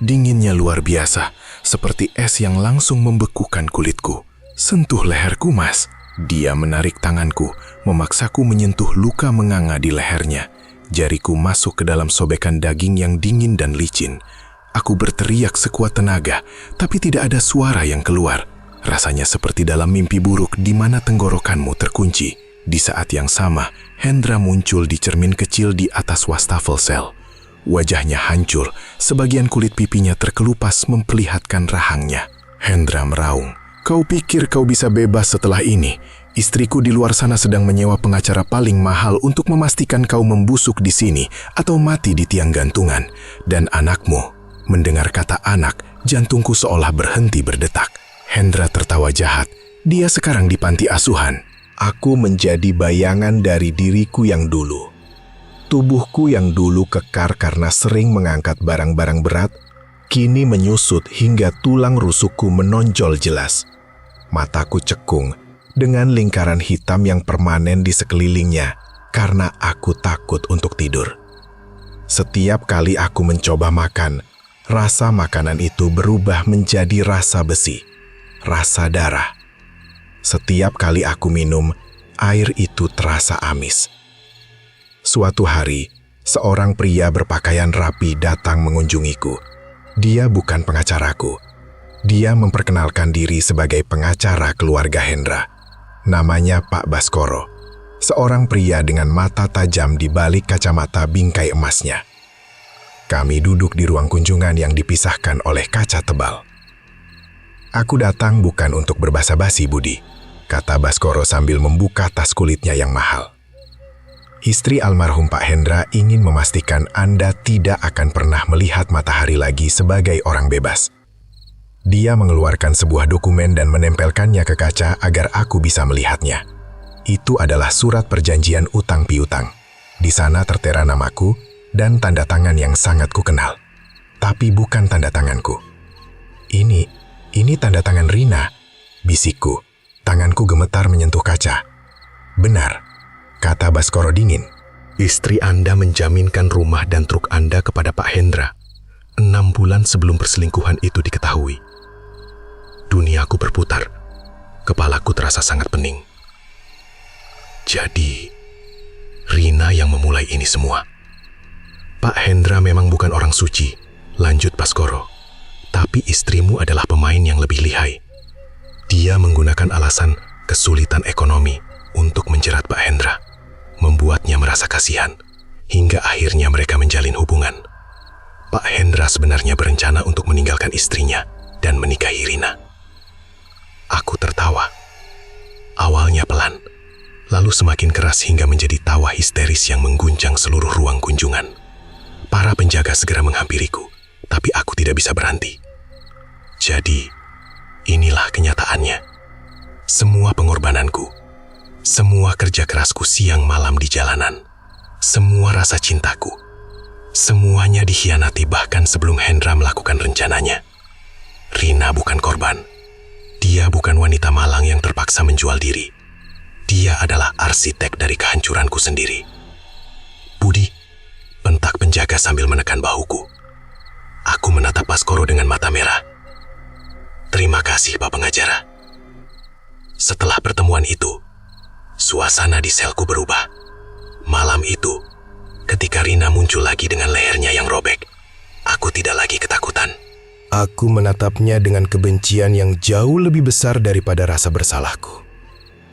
Dinginnya luar biasa, seperti es yang langsung membekukan kulitku. Sentuh leherku, Mas. Dia menarik tanganku, memaksaku menyentuh luka menganga di lehernya. Jariku masuk ke dalam sobekan daging yang dingin dan licin. Aku berteriak sekuat tenaga, tapi tidak ada suara yang keluar. Rasanya seperti dalam mimpi buruk di mana tenggorokanmu terkunci. Di saat yang sama, Hendra muncul di cermin kecil di atas wastafel sel. Wajahnya hancur, sebagian kulit pipinya terkelupas memperlihatkan rahangnya. Hendra meraung. Kau pikir kau bisa bebas setelah ini? Istriku di luar sana sedang menyewa pengacara paling mahal untuk memastikan kau membusuk di sini atau mati di tiang gantungan. Dan anakmu. Mendengar kata anak, jantungku seolah berhenti berdetak. Hendra tertawa jahat. Dia sekarang di panti asuhan. Aku menjadi bayangan dari diriku yang dulu. Tubuhku yang dulu kekar karena sering mengangkat barang-barang berat, kini menyusut hingga tulang rusukku menonjol jelas. Mataku cekung dengan lingkaran hitam yang permanen di sekelilingnya karena aku takut untuk tidur. Setiap kali aku mencoba makan, rasa makanan itu berubah menjadi rasa besi, rasa darah. Setiap kali aku minum, air itu terasa amis. Suatu hari, seorang pria berpakaian rapi datang mengunjungiku. Dia bukan pengacaraku. Dia memperkenalkan diri sebagai pengacara keluarga Hendra. Namanya Pak Baskoro, seorang pria dengan mata tajam di balik kacamata bingkai emasnya. Kami duduk di ruang kunjungan yang dipisahkan oleh kaca tebal. Aku datang bukan untuk berbasa-basi, Budi, kata Baskoro sambil membuka tas kulitnya yang mahal. Istri almarhum Pak Hendra ingin memastikan Anda tidak akan pernah melihat matahari lagi sebagai orang bebas. Dia mengeluarkan sebuah dokumen dan menempelkannya ke kaca agar aku bisa melihatnya. Itu adalah surat perjanjian utang piutang. Di sana tertera namaku dan tanda tangan yang sangat kukenal. Tapi bukan tanda tanganku. Ini tanda tangan Rina, bisikku. Tanganku gemetar menyentuh kaca. Benar, kata Baskoro dingin. Istri Anda menjaminkan rumah dan truk Anda kepada Pak Hendra 6 bulan sebelum perselingkuhan itu diketahui. Duniaku berputar. Kepalaku terasa sangat pening. Jadi, Rina yang memulai ini semua. Pak Hendra memang bukan orang suci, lanjut Baskoro. Tapi istrimu adalah pemain yang lebih lihai. Dia menggunakan alasan kesulitan ekonomi untuk menjerat Pak Hendra, membuatnya merasa kasihan, hingga akhirnya mereka menjalin hubungan. Pak Hendra sebenarnya berencana untuk meninggalkan istrinya dan menikahi Rina. Aku tertawa. Awalnya pelan, lalu semakin keras hingga menjadi tawa histeris yang mengguncang seluruh ruang kunjungan. Para penjaga segera menghampiriku, tapi aku tidak bisa berhenti. Jadi, inilah kenyataannya. Semua pengorbananku, semua kerja kerasku siang malam di jalanan, semua rasa cintaku, semuanya dikhianati bahkan sebelum Hendra melakukan rencananya. Rina bukan korban. Dia bukan wanita malang yang terpaksa menjual diri. Dia adalah arsitek dari kehancuranku sendiri. Budi, bentak penjaga sambil menekan bahuku. Aku menatap Baskoro dengan mata merah. Terima kasih, Pak Pengacara. Setelah pertemuan itu, suasana di selku berubah. Malam itu, ketika Rina muncul lagi dengan lehernya yang robek, aku tidak lagi ketakutan. Aku menatapnya dengan kebencian yang jauh lebih besar daripada rasa bersalahku.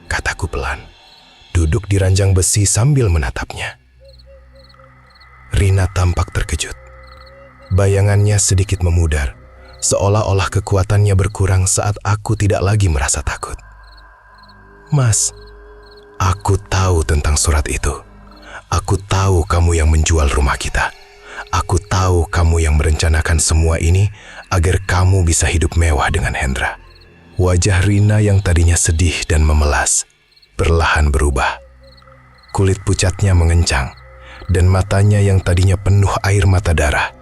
Kataku pelan, duduk di ranjang besi sambil menatapnya. Rina tampak terkejut. Bayangannya sedikit memudar, seolah-olah kekuatannya berkurang saat aku tidak lagi merasa takut. Mas, aku tahu tentang surat itu. Aku tahu kamu yang menjual rumah kita. Aku tahu kamu yang merencanakan semua ini agar kamu bisa hidup mewah dengan Hendra. Wajah Rina yang tadinya sedih dan memelas, perlahan berubah. Kulit pucatnya mengencang, dan matanya yang tadinya penuh air mata darah,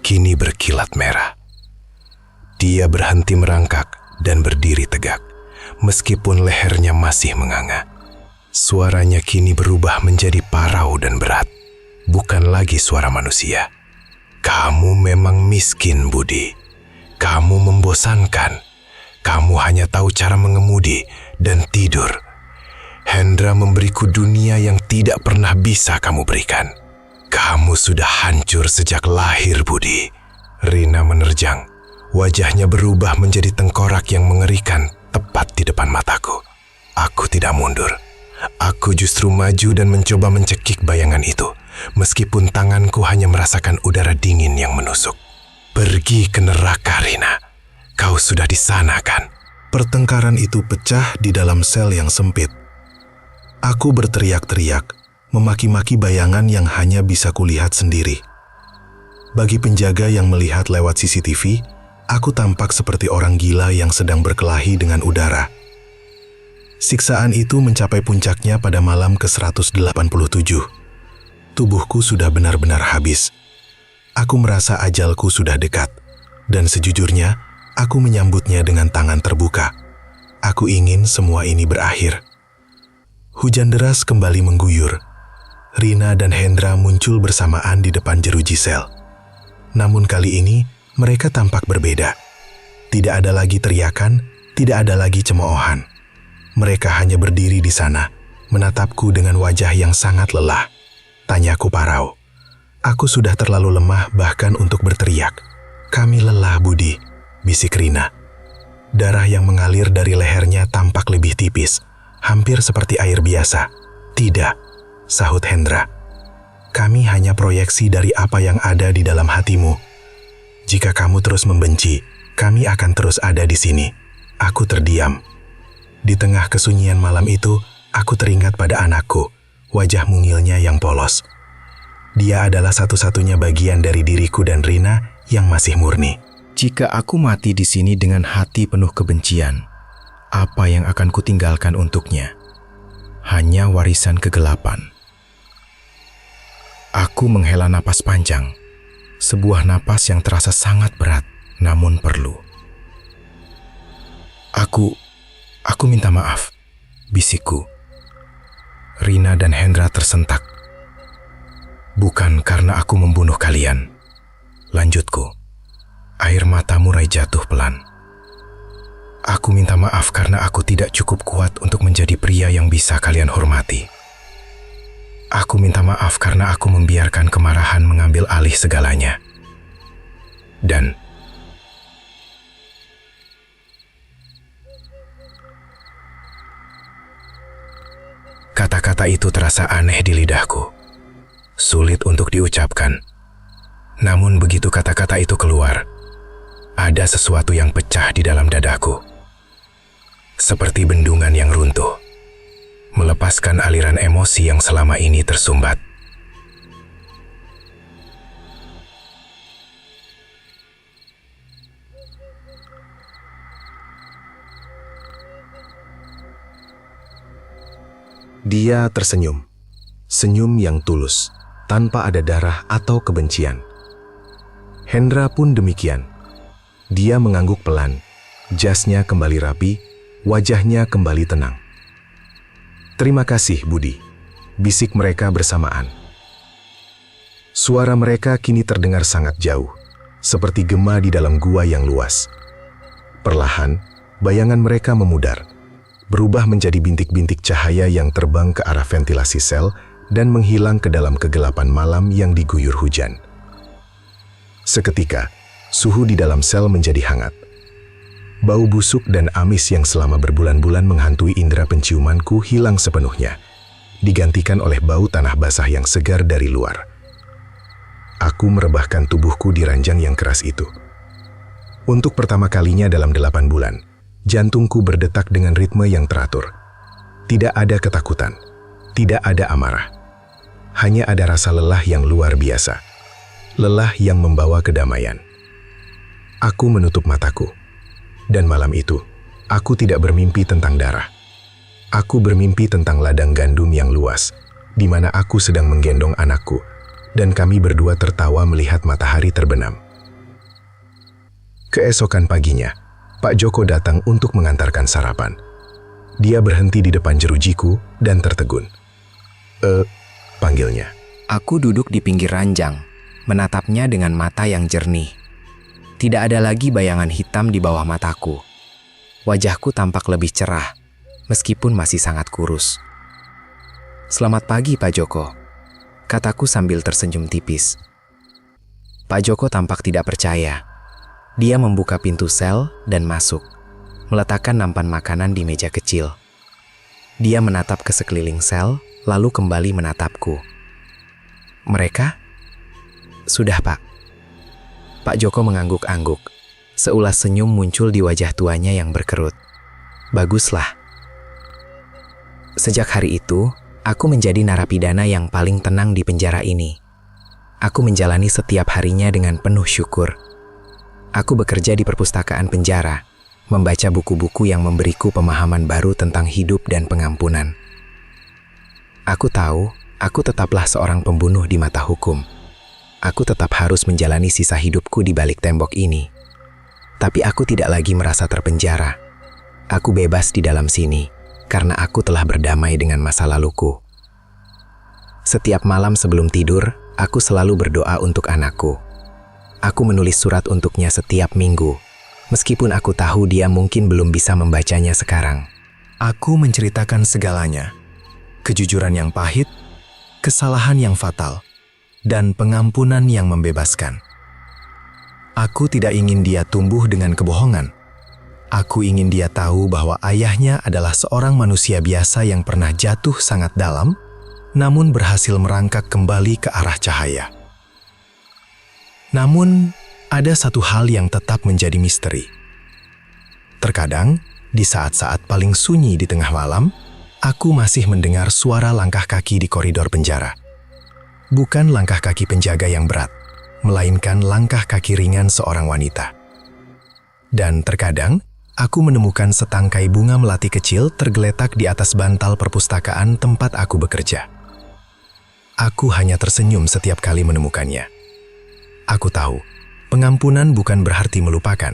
kini berkilat merah. Dia berhenti merangkak dan berdiri tegak, meskipun lehernya masih menganga. Suaranya kini berubah menjadi parau dan berat, bukan lagi suara manusia. Kamu memang miskin, Budi. Kamu membosankan. Kamu hanya tahu cara mengemudi dan tidur. Hendra memberiku dunia yang tidak pernah bisa kamu berikan. Kamu sudah hancur sejak lahir, Budi. Rina menerjang. Wajahnya berubah menjadi tengkorak yang mengerikan tepat di depan mataku. Aku tidak mundur. Aku justru maju dan mencoba mencekik bayangan itu, meskipun tanganku hanya merasakan udara dingin yang menusuk. Pergi ke neraka, Rina. Kau sudah di sana, kan? Pertengkaran itu pecah di dalam sel yang sempit. Aku berteriak-teriak, memaki-maki bayangan yang hanya bisa kulihat sendiri. Bagi penjaga yang melihat lewat CCTV, aku tampak seperti orang gila yang sedang berkelahi dengan udara. Siksaan itu mencapai puncaknya pada malam ke-187. Tubuhku sudah benar-benar habis. Aku merasa ajalku sudah dekat, dan sejujurnya, aku menyambutnya dengan tangan terbuka. Aku ingin semua ini berakhir. Hujan deras kembali mengguyur. Rina dan Hendra muncul bersamaan di depan jeruji sel. Namun kali ini, mereka tampak berbeda. Tidak ada lagi teriakan, tidak ada lagi cemoohan. Mereka hanya berdiri di sana, menatapku dengan wajah yang sangat lelah. Tanyaku parau. Aku sudah terlalu lemah bahkan untuk berteriak. Kami lelah, Budi, bisik Rina. Darah yang mengalir dari lehernya tampak lebih tipis, hampir seperti air biasa. Tidak, sahut Hendra. Kami hanya proyeksi dari apa yang ada di dalam hatimu. Jika kamu terus membenci, kami akan terus ada di sini. Aku terdiam. Di tengah kesunyian malam itu, aku teringat pada anakku, wajah mungilnya yang polos. Dia adalah satu-satunya bagian dari diriku dan Rina yang masih murni. Jika aku mati di sini dengan hati penuh kebencian, apa yang akan kutinggalkan untuknya? Hanya warisan kegelapan. Aku menghela napas panjang, sebuah napas yang terasa sangat berat, namun perlu. Aku minta maaf, bisikku. Rina dan Hendra tersentak. Bukan karena aku membunuh kalian, lanjutku. Air mata mulai jatuh pelan. Aku minta maaf karena aku tidak cukup kuat untuk menjadi pria yang bisa kalian hormati. Aku minta maaf karena aku membiarkan kemarahan mengambil alih segalanya. Dan kata-kata itu terasa aneh di lidahku. Sulit untuk diucapkan. Namun begitu kata-kata itu keluar, ada sesuatu yang pecah di dalam dadaku. Seperti bendungan yang runtuh, melepaskan aliran emosi yang selama ini tersumbat. Dia tersenyum. Senyum yang tulus, tanpa ada darah atau kebencian. Hendra pun demikian. Dia mengangguk pelan, jasnya kembali rapi, wajahnya kembali tenang. Terima kasih, Budi, bisik mereka bersamaan. Suara mereka kini terdengar sangat jauh, seperti gema di dalam gua yang luas. Perlahan, bayangan mereka memudar, berubah menjadi bintik-bintik cahaya yang terbang ke arah ventilasi sel dan menghilang ke dalam kegelapan malam yang diguyur hujan. Seketika, suhu di dalam sel menjadi hangat. Bau busuk dan amis yang selama berbulan-bulan menghantui indera penciumanku hilang sepenuhnya, digantikan oleh bau tanah basah yang segar dari luar. Aku merebahkan tubuhku di ranjang yang keras itu. Untuk pertama kalinya dalam 8 bulan, jantungku berdetak dengan ritme yang teratur. Tidak ada ketakutan, tidak ada amarah. Hanya ada rasa lelah yang luar biasa. Lelah yang membawa kedamaian. Aku menutup mataku. Dan malam itu, aku tidak bermimpi tentang darah. Aku bermimpi tentang ladang gandum yang luas, di mana aku sedang menggendong anakku, dan kami berdua tertawa melihat matahari terbenam. Keesokan paginya, Pak Joko datang untuk mengantarkan sarapan. Dia berhenti di depan jerujiku dan tertegun. Panggilnya. Aku duduk di pinggir ranjang, menatapnya dengan mata yang jernih. Tidak ada lagi bayangan hitam di bawah mataku. Wajahku tampak lebih cerah, meskipun masih sangat kurus. "Selamat pagi, Pak Joko," kataku sambil tersenyum tipis. Pak Joko tampak tidak percaya. Dia membuka pintu sel dan masuk, meletakkan nampan makanan di meja kecil. Dia menatap ke sekeliling sel, lalu kembali menatapku. "Mereka?" "Sudah, Pak." Pak Joko mengangguk-angguk. Seulas senyum muncul di wajah tuanya yang berkerut. "Baguslah." Sejak hari itu, aku menjadi narapidana yang paling tenang di penjara ini. Aku menjalani setiap harinya dengan penuh syukur. Aku bekerja di perpustakaan penjara, membaca buku-buku yang memberiku pemahaman baru tentang hidup dan pengampunan. Aku tahu, aku tetaplah seorang pembunuh di mata hukum. Aku tetap harus menjalani sisa hidupku di balik tembok ini. Tapi aku tidak lagi merasa terpenjara. Aku bebas di dalam sini, karena aku telah berdamai dengan masa laluku. Setiap malam sebelum tidur, aku selalu berdoa untuk anakku. Aku menulis surat untuknya setiap minggu, meskipun aku tahu dia mungkin belum bisa membacanya sekarang. Aku menceritakan segalanya. Kejujuran yang pahit, kesalahan yang fatal, dan pengampunan yang membebaskan. Aku tidak ingin dia tumbuh dengan kebohongan. Aku ingin dia tahu bahwa ayahnya adalah seorang manusia biasa yang pernah jatuh sangat dalam, namun berhasil merangkak kembali ke arah cahaya. Namun, ada satu hal yang tetap menjadi misteri. Terkadang, di saat-saat paling sunyi di tengah malam, aku masih mendengar suara langkah kaki di koridor penjara. Bukan langkah kaki penjaga yang berat, melainkan langkah kaki ringan seorang wanita. Dan terkadang, aku menemukan setangkai bunga melati kecil tergeletak di atas bantal perpustakaan tempat aku bekerja. Aku hanya tersenyum setiap kali menemukannya. Aku tahu, pengampunan bukan berarti melupakan.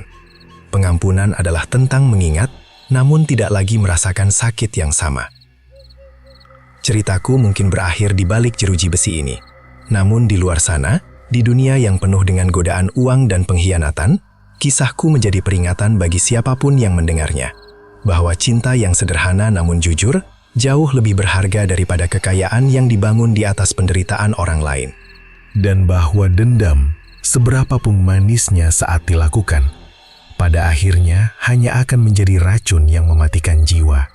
Pengampunan adalah tentang mengingat, namun tidak lagi merasakan sakit yang sama. Ceritaku mungkin berakhir di balik jeruji besi ini. Namun di luar sana, di dunia yang penuh dengan godaan uang dan pengkhianatan, kisahku menjadi peringatan bagi siapapun yang mendengarnya, bahwa cinta yang sederhana namun jujur, jauh lebih berharga daripada kekayaan yang dibangun di atas penderitaan orang lain. Dan bahwa dendam, seberapapun manisnya saat dilakukan, pada akhirnya hanya akan menjadi racun yang mematikan jiwa.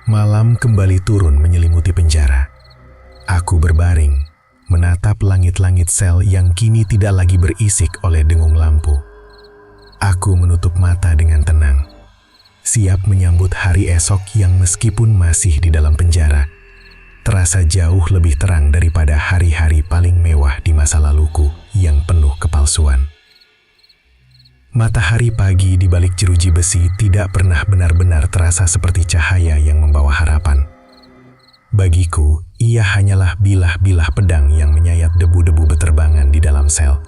Malam kembali turun menyelimuti penjara. Aku berbaring, menatap langit-langit sel yang kini tidak lagi berisik oleh dengung lampu. Aku menutup mata dengan tenang, siap menyambut hari esok yang meskipun masih di dalam penjara, terasa jauh lebih terang daripada hari-hari paling mewah di masa laluku yang penuh kepalsuan. Matahari pagi di balik jeruji besi tidak pernah benar-benar terasa seperti cahaya yang membawa harapan. Bagiku, ia hanyalah bilah-bilah pedang yang menyayat debu-debu beterbangan di dalam sel,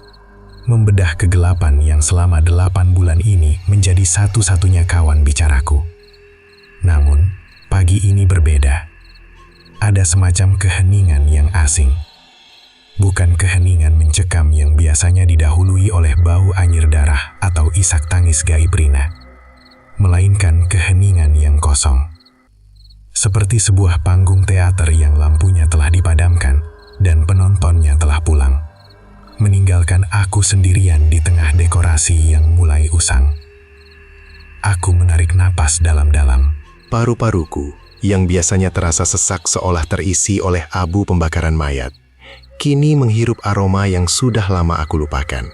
membedah kegelapan yang selama 8 bulan ini menjadi satu-satunya kawan bicaraku. Namun, pagi ini berbeda. Ada semacam keheningan yang asing. Bukan keheningan mencekam yang biasanya didahului oleh bau anyir darah atau isak tangis gaib Rina, melainkan keheningan yang kosong. Seperti sebuah panggung teater yang lampunya telah dipadamkan dan penontonnya telah pulang, meninggalkan aku sendirian di tengah dekorasi yang mulai usang. Aku menarik napas dalam-dalam. Paru-paruku yang biasanya terasa sesak seolah terisi oleh abu pembakaran mayat, kini menghirup aroma yang sudah lama aku lupakan.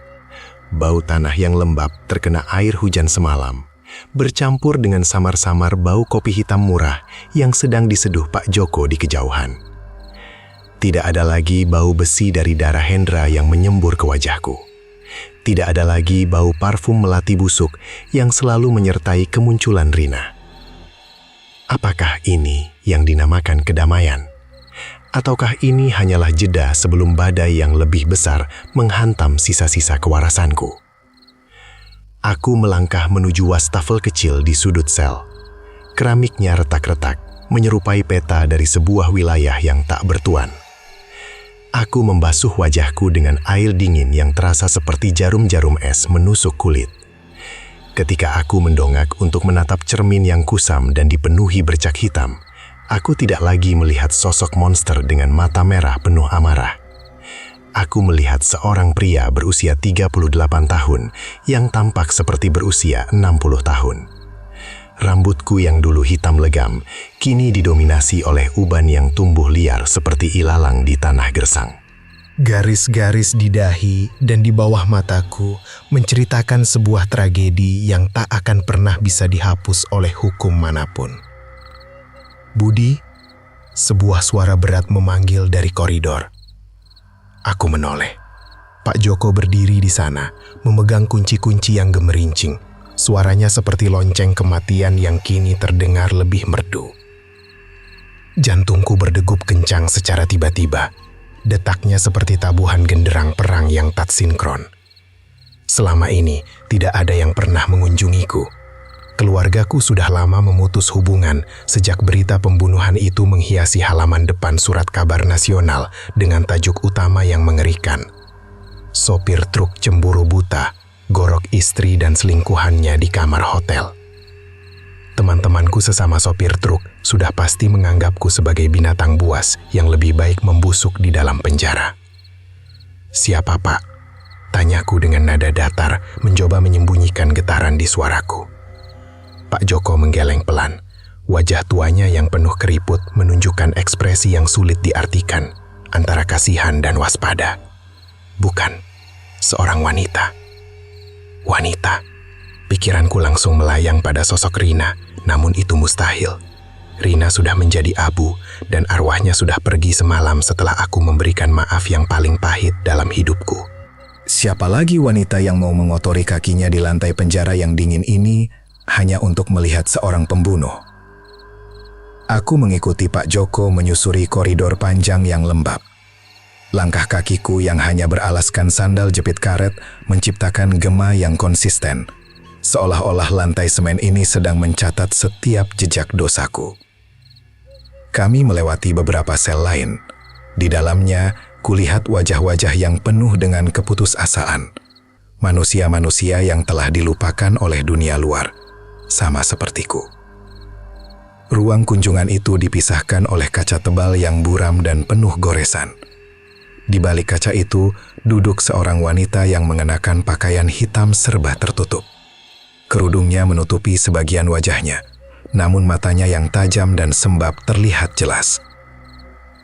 Bau tanah yang lembab terkena air hujan semalam, bercampur dengan samar-samar bau kopi hitam murah yang sedang diseduh Pak Joko di kejauhan. Tidak ada lagi bau besi dari darah Hendra yang menyembur ke wajahku. Tidak ada lagi bau parfum melati busuk yang selalu menyertai kemunculan Rina. Apakah ini yang dinamakan kedamaian? Ataukah ini hanyalah jeda sebelum badai yang lebih besar menghantam sisa-sisa kewarasanku? Aku melangkah menuju wastafel kecil di sudut sel. Keramiknya retak-retak, menyerupai peta dari sebuah wilayah yang tak bertuan. Aku membasuh wajahku dengan air dingin yang terasa seperti jarum-jarum es menusuk kulit. Ketika aku mendongak untuk menatap cermin yang kusam dan dipenuhi bercak hitam, aku tidak lagi melihat sosok monster dengan mata merah penuh amarah. Aku melihat seorang pria berusia 38 tahun yang tampak seperti berusia 60 tahun. Rambutku yang dulu hitam legam, kini didominasi oleh uban yang tumbuh liar seperti ilalang di tanah gersang. Garis-garis di dahi dan di bawah mataku menceritakan sebuah tragedi yang tak akan pernah bisa dihapus oleh hukum manapun. Budi, sebuah suara berat memanggil dari koridor. Aku menoleh. Pak Joko berdiri di sana, memegang kunci-kunci yang gemerincing. Suaranya seperti lonceng kematian yang kini terdengar lebih merdu. Jantungku berdegup kencang secara tiba-tiba. Detaknya seperti tabuhan genderang perang yang tak sinkron. Selama ini, tidak ada yang pernah mengunjungiku. Keluargaku sudah lama memutus hubungan sejak berita pembunuhan itu menghiasi halaman depan Surat Kabar Nasional dengan tajuk utama yang mengerikan. Sopir truk cemburu buta, gorok istri dan selingkuhannya di kamar hotel. Teman-temanku sesama sopir truk sudah pasti menganggapku sebagai binatang buas yang lebih baik membusuk di dalam penjara. "Siapa, Pak?" tanyaku dengan nada datar, mencoba menyembunyikan getaran di suaraku. Pak Joko menggeleng pelan. Wajah tuanya yang penuh keriput menunjukkan ekspresi yang sulit diartikan, antara kasihan dan waspada. "Bukan, seorang wanita." Wanita. Pikiranku langsung melayang pada sosok Rina, namun itu mustahil. Rina sudah menjadi abu dan arwahnya sudah pergi semalam setelah aku memberikan maaf yang paling pahit dalam hidupku. Siapa lagi wanita yang mau mengotori kakinya di lantai penjara yang dingin ini hanya untuk melihat seorang pembunuh? Aku mengikuti Pak Joko menyusuri koridor panjang yang lembab. Langkah kakiku yang hanya beralaskan sandal jepit karet menciptakan gema yang konsisten, seolah-olah lantai semen ini sedang mencatat setiap jejak dosaku. Kami melewati beberapa sel lain. Di dalamnya, kulihat wajah-wajah yang penuh dengan keputusasaan. Manusia-manusia yang telah dilupakan oleh dunia luar, sama sepertiku. Ruang kunjungan itu dipisahkan oleh kaca tebal yang buram dan penuh goresan. Di balik kaca itu, duduk seorang wanita yang mengenakan pakaian hitam serba tertutup. Kerudungnya menutupi sebagian wajahnya, namun matanya yang tajam dan sembab terlihat jelas.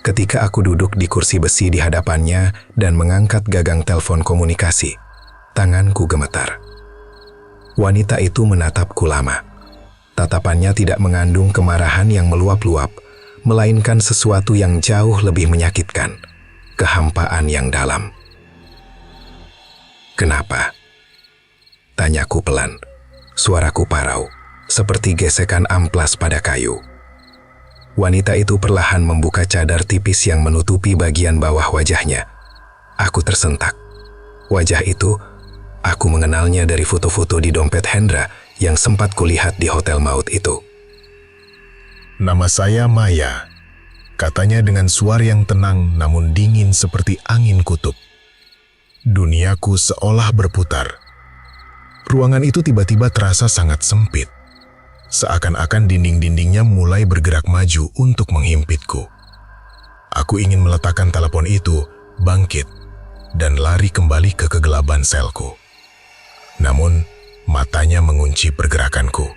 Ketika aku duduk di kursi besi di hadapannya dan mengangkat gagang telepon komunikasi, tanganku gemetar. Wanita itu menatapku lama. Tatapannya tidak mengandung kemarahan yang meluap-luap, melainkan sesuatu yang jauh lebih menyakitkan, kehampaan yang dalam. "Kenapa?" tanyaku pelan. Suaraku parau, seperti gesekan amplas pada kayu. Wanita itu perlahan membuka cadar tipis yang menutupi bagian bawah wajahnya. Aku tersentak. Wajah itu, aku mengenalnya dari foto-foto di dompet Hendra yang sempat kulihat di hotel maut itu. "Nama saya Maya," katanya dengan suara yang tenang namun dingin seperti angin kutub. Duniaku seolah berputar. Ruangan itu tiba-tiba terasa sangat sempit. Seakan-akan dinding-dindingnya mulai bergerak maju untuk menghimpitku. Aku ingin meletakkan telepon itu, bangkit, dan lari kembali ke kegelapan selku. Namun, matanya mengunci pergerakanku.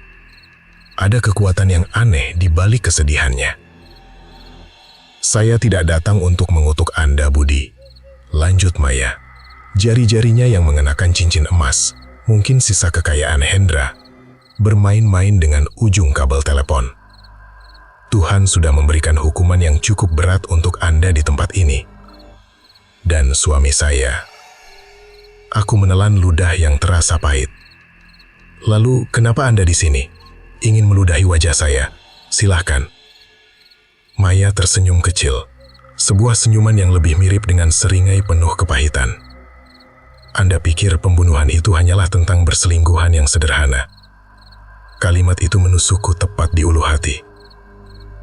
Ada kekuatan yang aneh di balik kesedihannya. "Saya tidak datang untuk mengutuk Anda, Budi," lanjut Maya. Jari-jarinya yang mengenakan cincin emas, mungkin sisa kekayaan Hendra, bermain-main dengan ujung kabel telepon. "Tuhan sudah memberikan hukuman yang cukup berat untuk Anda di tempat ini. Dan suami saya." Aku menelan ludah yang terasa pahit. "Lalu kenapa Anda di sini? Ingin meludahi wajah saya? Silahkan." Maya tersenyum kecil, sebuah senyuman yang lebih mirip dengan seringai penuh kepahitan. Anda pikir pembunuhan itu hanyalah tentang berselingkuhan yang sederhana. Kalimat itu menusukku tepat di ulu hati.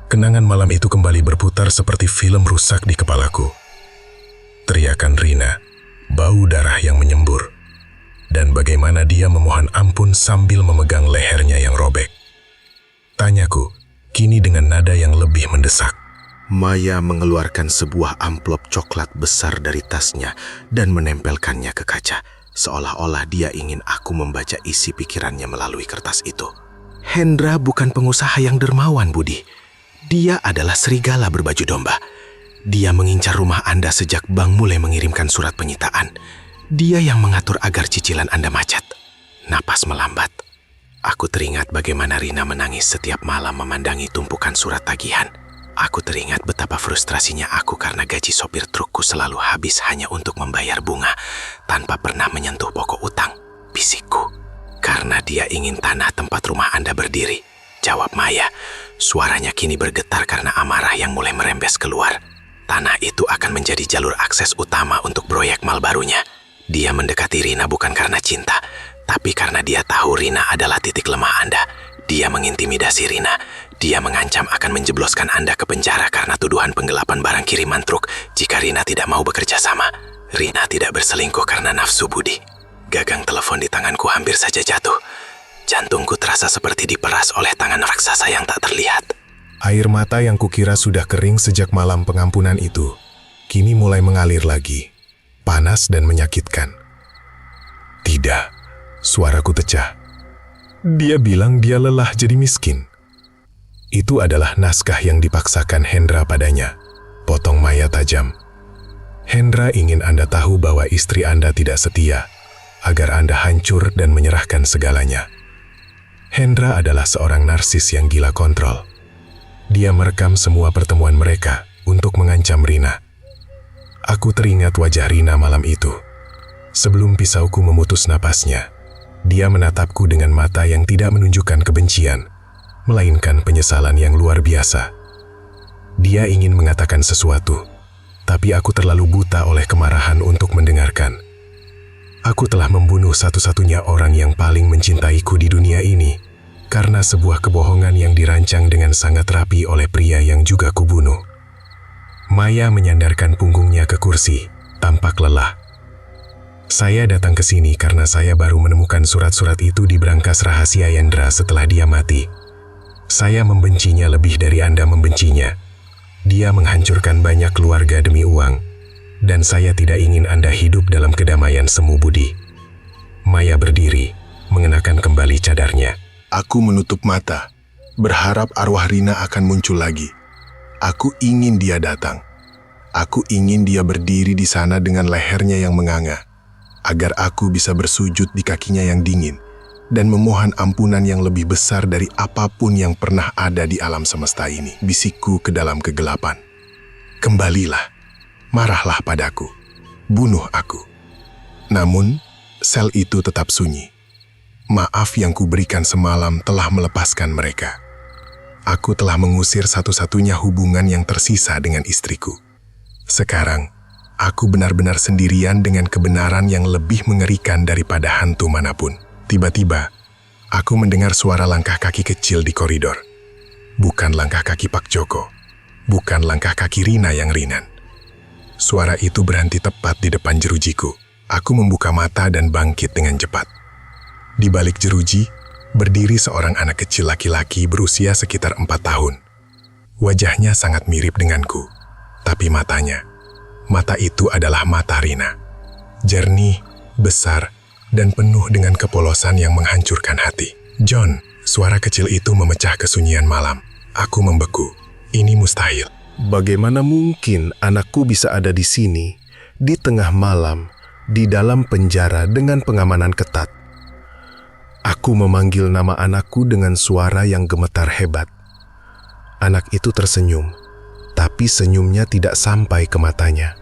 Kenangan malam itu kembali berputar seperti film rusak di kepalaku. Teriakan Rina, bau darah yang menyembur, dan bagaimana dia memohon ampun sambil memegang lehernya yang robek. Tanyaku, kini dengan nada yang lebih mendesak. Maya mengeluarkan sebuah amplop coklat besar dari tasnya dan menempelkannya ke kaca, seolah-olah dia ingin aku membaca isi pikirannya melalui kertas itu. Hendra bukan pengusaha yang dermawan, Budi. Dia adalah serigala berbaju domba. Dia mengincar rumah Anda sejak bank mulai mengirimkan surat penyitaan. Dia yang mengatur agar cicilan Anda macet. Napas melambat. Aku teringat bagaimana Rina menangis setiap malam memandangi tumpukan surat tagihan. Aku teringat betapa frustrasinya aku karena gaji sopir trukku selalu habis hanya untuk membayar bunga tanpa pernah menyentuh pokok utang. Bisikku, karena dia ingin tanah tempat rumah Anda berdiri. Jawab Maya. Suaranya kini bergetar karena amarah yang mulai merembes keluar. Tanah itu akan menjadi jalur akses utama untuk proyek mal barunya. Dia mendekati Rina bukan karena cinta, tapi karena dia tahu Rina adalah titik lemah Anda. Dia mengintimidasi Rina. Dia mengancam akan menjebloskan Anda ke penjara karena tuduhan penggelapan barang kiriman truk jika Rina tidak mau bekerja sama. Rina tidak berselingkuh karena nafsu, Budi. Gagang telepon di tanganku hampir saja jatuh. Jantungku terasa seperti diperas oleh tangan raksasa yang tak terlihat. Air mata yang kukira sudah kering sejak malam pengampunan itu, kini mulai mengalir lagi, panas dan menyakitkan. Tidak, suaraku pecah. Dia bilang dia lelah jadi miskin. Itu adalah naskah yang dipaksakan Hendra padanya. Potong Maya tajam. Hendra ingin Anda tahu bahwa istri Anda tidak setia, agar Anda hancur dan menyerahkan segalanya. Hendra adalah seorang narsis yang gila kontrol. Dia merekam semua pertemuan mereka untuk mengancam Rina. Aku teringat wajah Rina malam itu. Sebelum pisauku memutus napasnya, dia menatapku dengan mata yang tidak menunjukkan kebencian, melainkan penyesalan yang luar biasa. Dia ingin mengatakan sesuatu, tapi aku terlalu buta oleh kemarahan untuk mendengarkan. Aku telah membunuh satu-satunya orang yang paling mencintaiku di dunia ini, karena sebuah kebohongan yang dirancang dengan sangat rapi oleh pria yang juga kubunuh. Maya menyandarkan punggungnya ke kursi, tampak lelah. Saya datang ke sini karena saya baru menemukan surat-surat itu di brankas rahasia Yendra setelah dia mati. Saya membencinya lebih dari Anda membencinya. Dia menghancurkan banyak keluarga demi uang, dan saya tidak ingin Anda hidup dalam kedamaian semu, Budi. Maya berdiri, mengenakan kembali cadarnya. Aku menutup mata, berharap arwah Rina akan muncul lagi. Aku ingin dia datang. Aku ingin dia berdiri di sana dengan lehernya yang menganga, agar aku bisa bersujud di kakinya yang dingin dan memohon ampunan yang lebih besar dari apapun yang pernah ada di alam semesta ini. Bisikku ke dalam kegelapan. Kembalilah, marahlah padaku, bunuh aku. Namun, sel itu tetap sunyi. Maaf yang kuberikan semalam telah melepaskan mereka. Aku telah mengusir satu-satunya hubungan yang tersisa dengan istriku. Sekarang, aku benar-benar sendirian dengan kebenaran yang lebih mengerikan daripada hantu manapun. Tiba-tiba, aku mendengar suara langkah kaki kecil di koridor. Bukan langkah kaki Pak Joko, bukan langkah kaki Rina yang ringan. Suara itu berhenti tepat di depan jerujiku. Aku membuka mata dan bangkit dengan cepat. Di balik jeruji, berdiri seorang anak kecil laki-laki berusia sekitar 4 tahun. Wajahnya sangat mirip denganku, tapi mata itu adalah mata Rina. Jernih, besar, dan penuh dengan kepolosan yang menghancurkan hati. John, suara kecil itu memecah kesunyian malam. Aku membeku. Ini mustahil. Bagaimana mungkin anakku bisa ada di sini, di tengah malam, di dalam penjara dengan pengamanan ketat? Aku memanggil nama anakku dengan suara yang gemetar hebat. Anak itu tersenyum, tapi senyumnya tidak sampai ke matanya.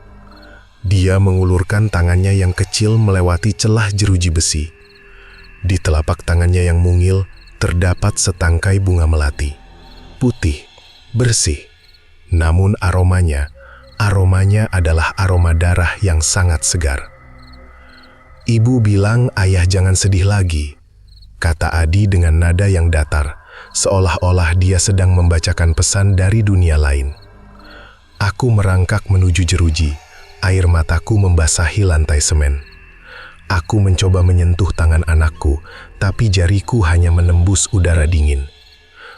Dia mengulurkan tangannya yang kecil melewati celah jeruji besi. Di telapak tangannya yang mungil terdapat setangkai bunga melati. Putih, bersih, namun aromanya adalah aroma darah yang sangat segar. Ibu bilang ayah jangan sedih lagi, kata Adi dengan nada yang datar, seolah-olah dia sedang membacakan pesan dari dunia lain. Aku merangkak menuju jeruji, air mataku membasahi lantai semen. Aku mencoba menyentuh tangan anakku, tapi jariku hanya menembus udara dingin.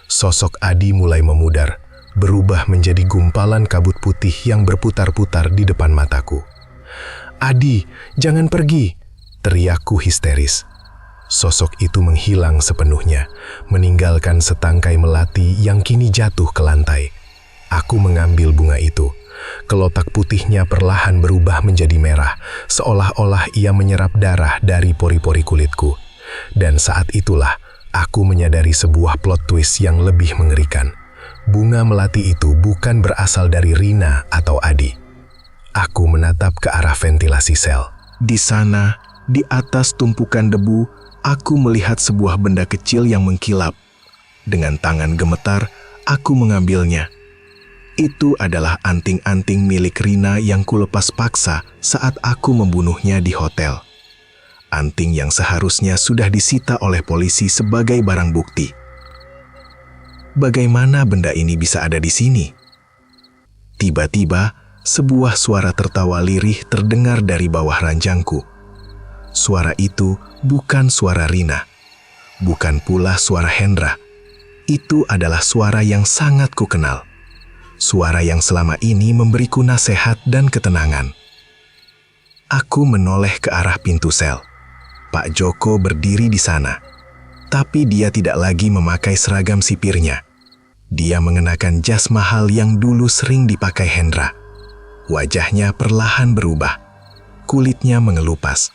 Sosok Adi mulai memudar, berubah menjadi gumpalan kabut putih yang berputar-putar di depan mataku. "Adi, jangan pergi!" teriakku histeris. Sosok itu menghilang sepenuhnya, meninggalkan setangkai melati yang kini jatuh ke lantai. Aku mengambil bunga itu. Kelotak putihnya perlahan berubah menjadi merah, seolah-olah ia menyerap darah dari pori-pori kulitku. Dan saat itulah aku menyadari sebuah plot twist yang lebih mengerikan. Bunga melati itu bukan berasal dari Rina atau Adi. Aku menatap ke arah ventilasi sel. Di sana, di atas tumpukan debu, aku melihat sebuah benda kecil yang mengkilap. Dengan tangan gemetar, aku mengambilnya. Itu adalah anting-anting milik Rina yang kulepas paksa saat aku membunuhnya di hotel. Anting yang seharusnya sudah disita oleh polisi sebagai barang bukti. Bagaimana benda ini bisa ada di sini? Tiba-tiba, sebuah suara tertawa lirih terdengar dari bawah ranjangku. Suara itu bukan suara Rina, bukan pula suara Hendra. Itu adalah suara yang sangat kukenal. Suara yang selama ini memberiku nasihat dan ketenangan. Aku menoleh ke arah pintu sel. Pak Joko berdiri di sana, tapi dia tidak lagi memakai seragam sipirnya. Dia mengenakan jas mahal yang dulu sering dipakai Hendra. Wajahnya perlahan berubah. Kulitnya mengelupas,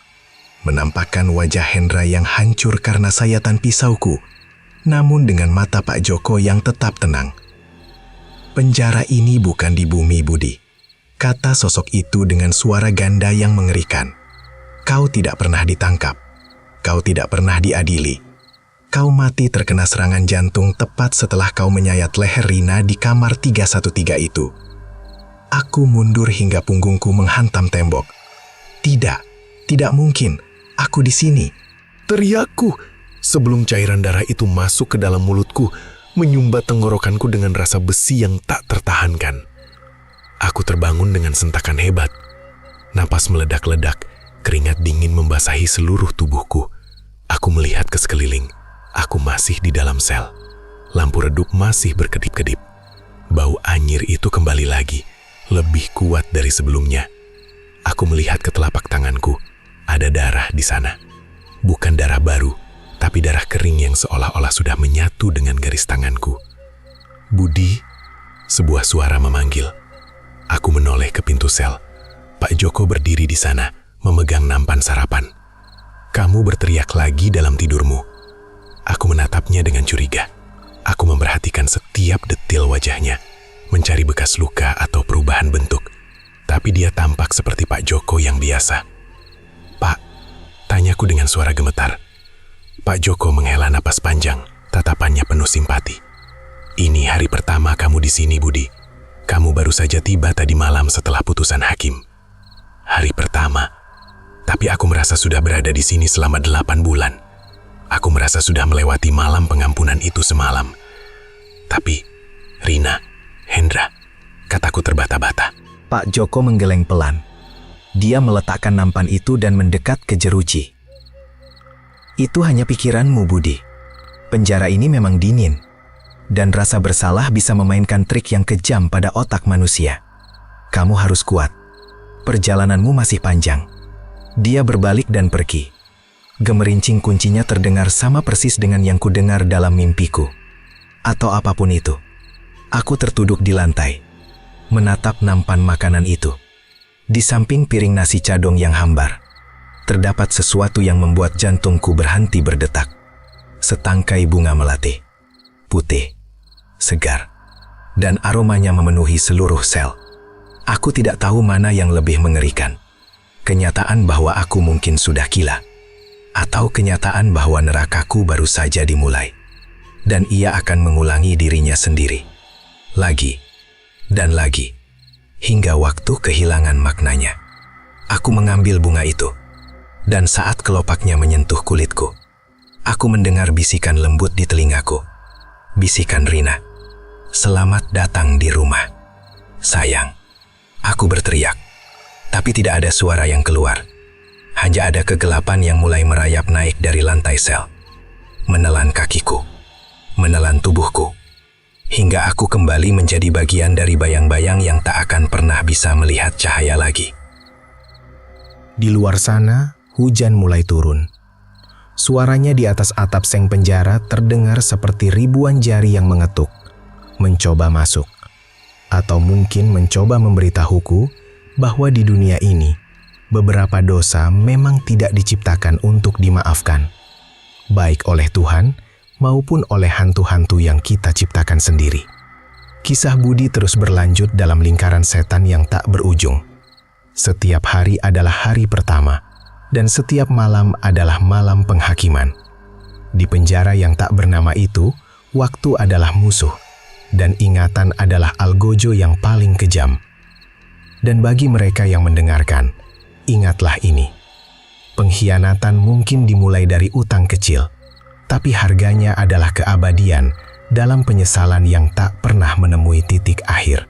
menampakkan wajah Hendra yang hancur karena sayatan pisauku, namun dengan mata Pak Joko yang tetap tenang. "Penjara ini bukan di bumi, Budi," kata sosok itu dengan suara ganda yang mengerikan. "Kau tidak pernah ditangkap. Kau tidak pernah diadili. Kau mati terkena serangan jantung tepat setelah kau menyayat leher Rina di kamar 313 itu." Aku mundur hingga punggungku menghantam tembok. Tidak mungkin. Aku di sini, teriakku sebelum cairan darah itu masuk ke dalam mulutku, menyumbat tenggorokanku dengan rasa besi yang tak tertahankan. Aku terbangun dengan sentakan hebat. Napas meledak-ledak, keringat dingin membasahi seluruh tubuhku. Aku melihat ke sekeliling. Aku masih di dalam sel. Lampu redup masih berkedip-kedip. Bau anyir itu kembali lagi, lebih kuat dari sebelumnya. Aku melihat ke telapak tanganku. Ada darah di sana. Bukan darah baru, tapi darah kering yang seolah-olah sudah menyatu dengan garis tanganku. "Budi," sebuah suara memanggil. Aku menoleh ke pintu sel. Pak Joko berdiri di sana, memegang nampan sarapan. "Kamu berteriak lagi dalam tidurmu." Aku menatapnya dengan curiga. Aku memperhatikan setiap detil wajahnya, mencari bekas luka atau perubahan bentuk. Tapi dia tampak seperti Pak Joko yang biasa. "Pak," tanyaku dengan suara gemetar. Pak Joko menghela napas panjang, tatapannya penuh simpati. "Ini hari pertama kamu di sini, Budi. Kamu baru saja tiba tadi malam setelah putusan hakim." "Hari pertama, tapi aku merasa sudah berada di sini selama 8 bulan. Aku merasa sudah melewati malam pengampunan itu semalam. Tapi, Rina, Hendra," kataku terbata-bata. Pak Joko menggeleng pelan. Dia meletakkan nampan itu dan mendekat ke jeruji. "Itu hanya pikiranmu, Budi. Penjara ini memang dingin, dan rasa bersalah bisa memainkan trik yang kejam pada otak manusia. Kamu harus kuat. Perjalananmu masih panjang." Dia berbalik dan pergi. Gemerincing kuncinya terdengar sama persis dengan yang kudengar dalam mimpiku. Atau apapun itu. Aku tertuduk di lantai, menatap nampan makanan itu. Di samping piring nasi cadong yang hambar, terdapat sesuatu yang membuat jantungku berhenti berdetak. Setangkai bunga melati, putih, segar, dan aromanya memenuhi seluruh sel. Aku tidak tahu mana yang lebih mengerikan. Kenyataan bahwa aku mungkin sudah gila, atau kenyataan bahwa nerakaku baru saja dimulai, dan ia akan mengulangi dirinya sendiri. Lagi, dan lagi. Hingga waktu kehilangan maknanya. Aku mengambil bunga itu. Dan saat kelopaknya menyentuh kulitku, aku mendengar bisikan lembut di telingaku. Bisikan Rina, "Selamat datang di rumah." "Sayang," aku berteriak. Tapi tidak ada suara yang keluar. Hanya ada kegelapan yang mulai merayap naik dari lantai sel. Menelan kakiku, menelan tubuhku, hingga aku kembali menjadi bagian dari bayang-bayang yang tak akan pernah bisa melihat cahaya lagi. Di luar sana, hujan mulai turun. Suaranya di atas atap seng penjara terdengar seperti ribuan jari yang mengetuk, mencoba masuk, atau mungkin mencoba memberitahuku bahwa di dunia ini, beberapa dosa memang tidak diciptakan untuk dimaafkan, baik oleh Tuhan maupun oleh hantu-hantu yang kita ciptakan sendiri. Kisah Budi terus berlanjut dalam lingkaran setan yang tak berujung. Setiap hari adalah hari pertama, dan setiap malam adalah malam penghakiman. Di penjara yang tak bernama itu, waktu adalah musuh, dan ingatan adalah algojo yang paling kejam. Dan bagi mereka yang mendengarkan, ingatlah ini. Pengkhianatan mungkin dimulai dari utang kecil, tapi harganya adalah keabadian dalam penyesalan yang tak pernah menemui titik akhir.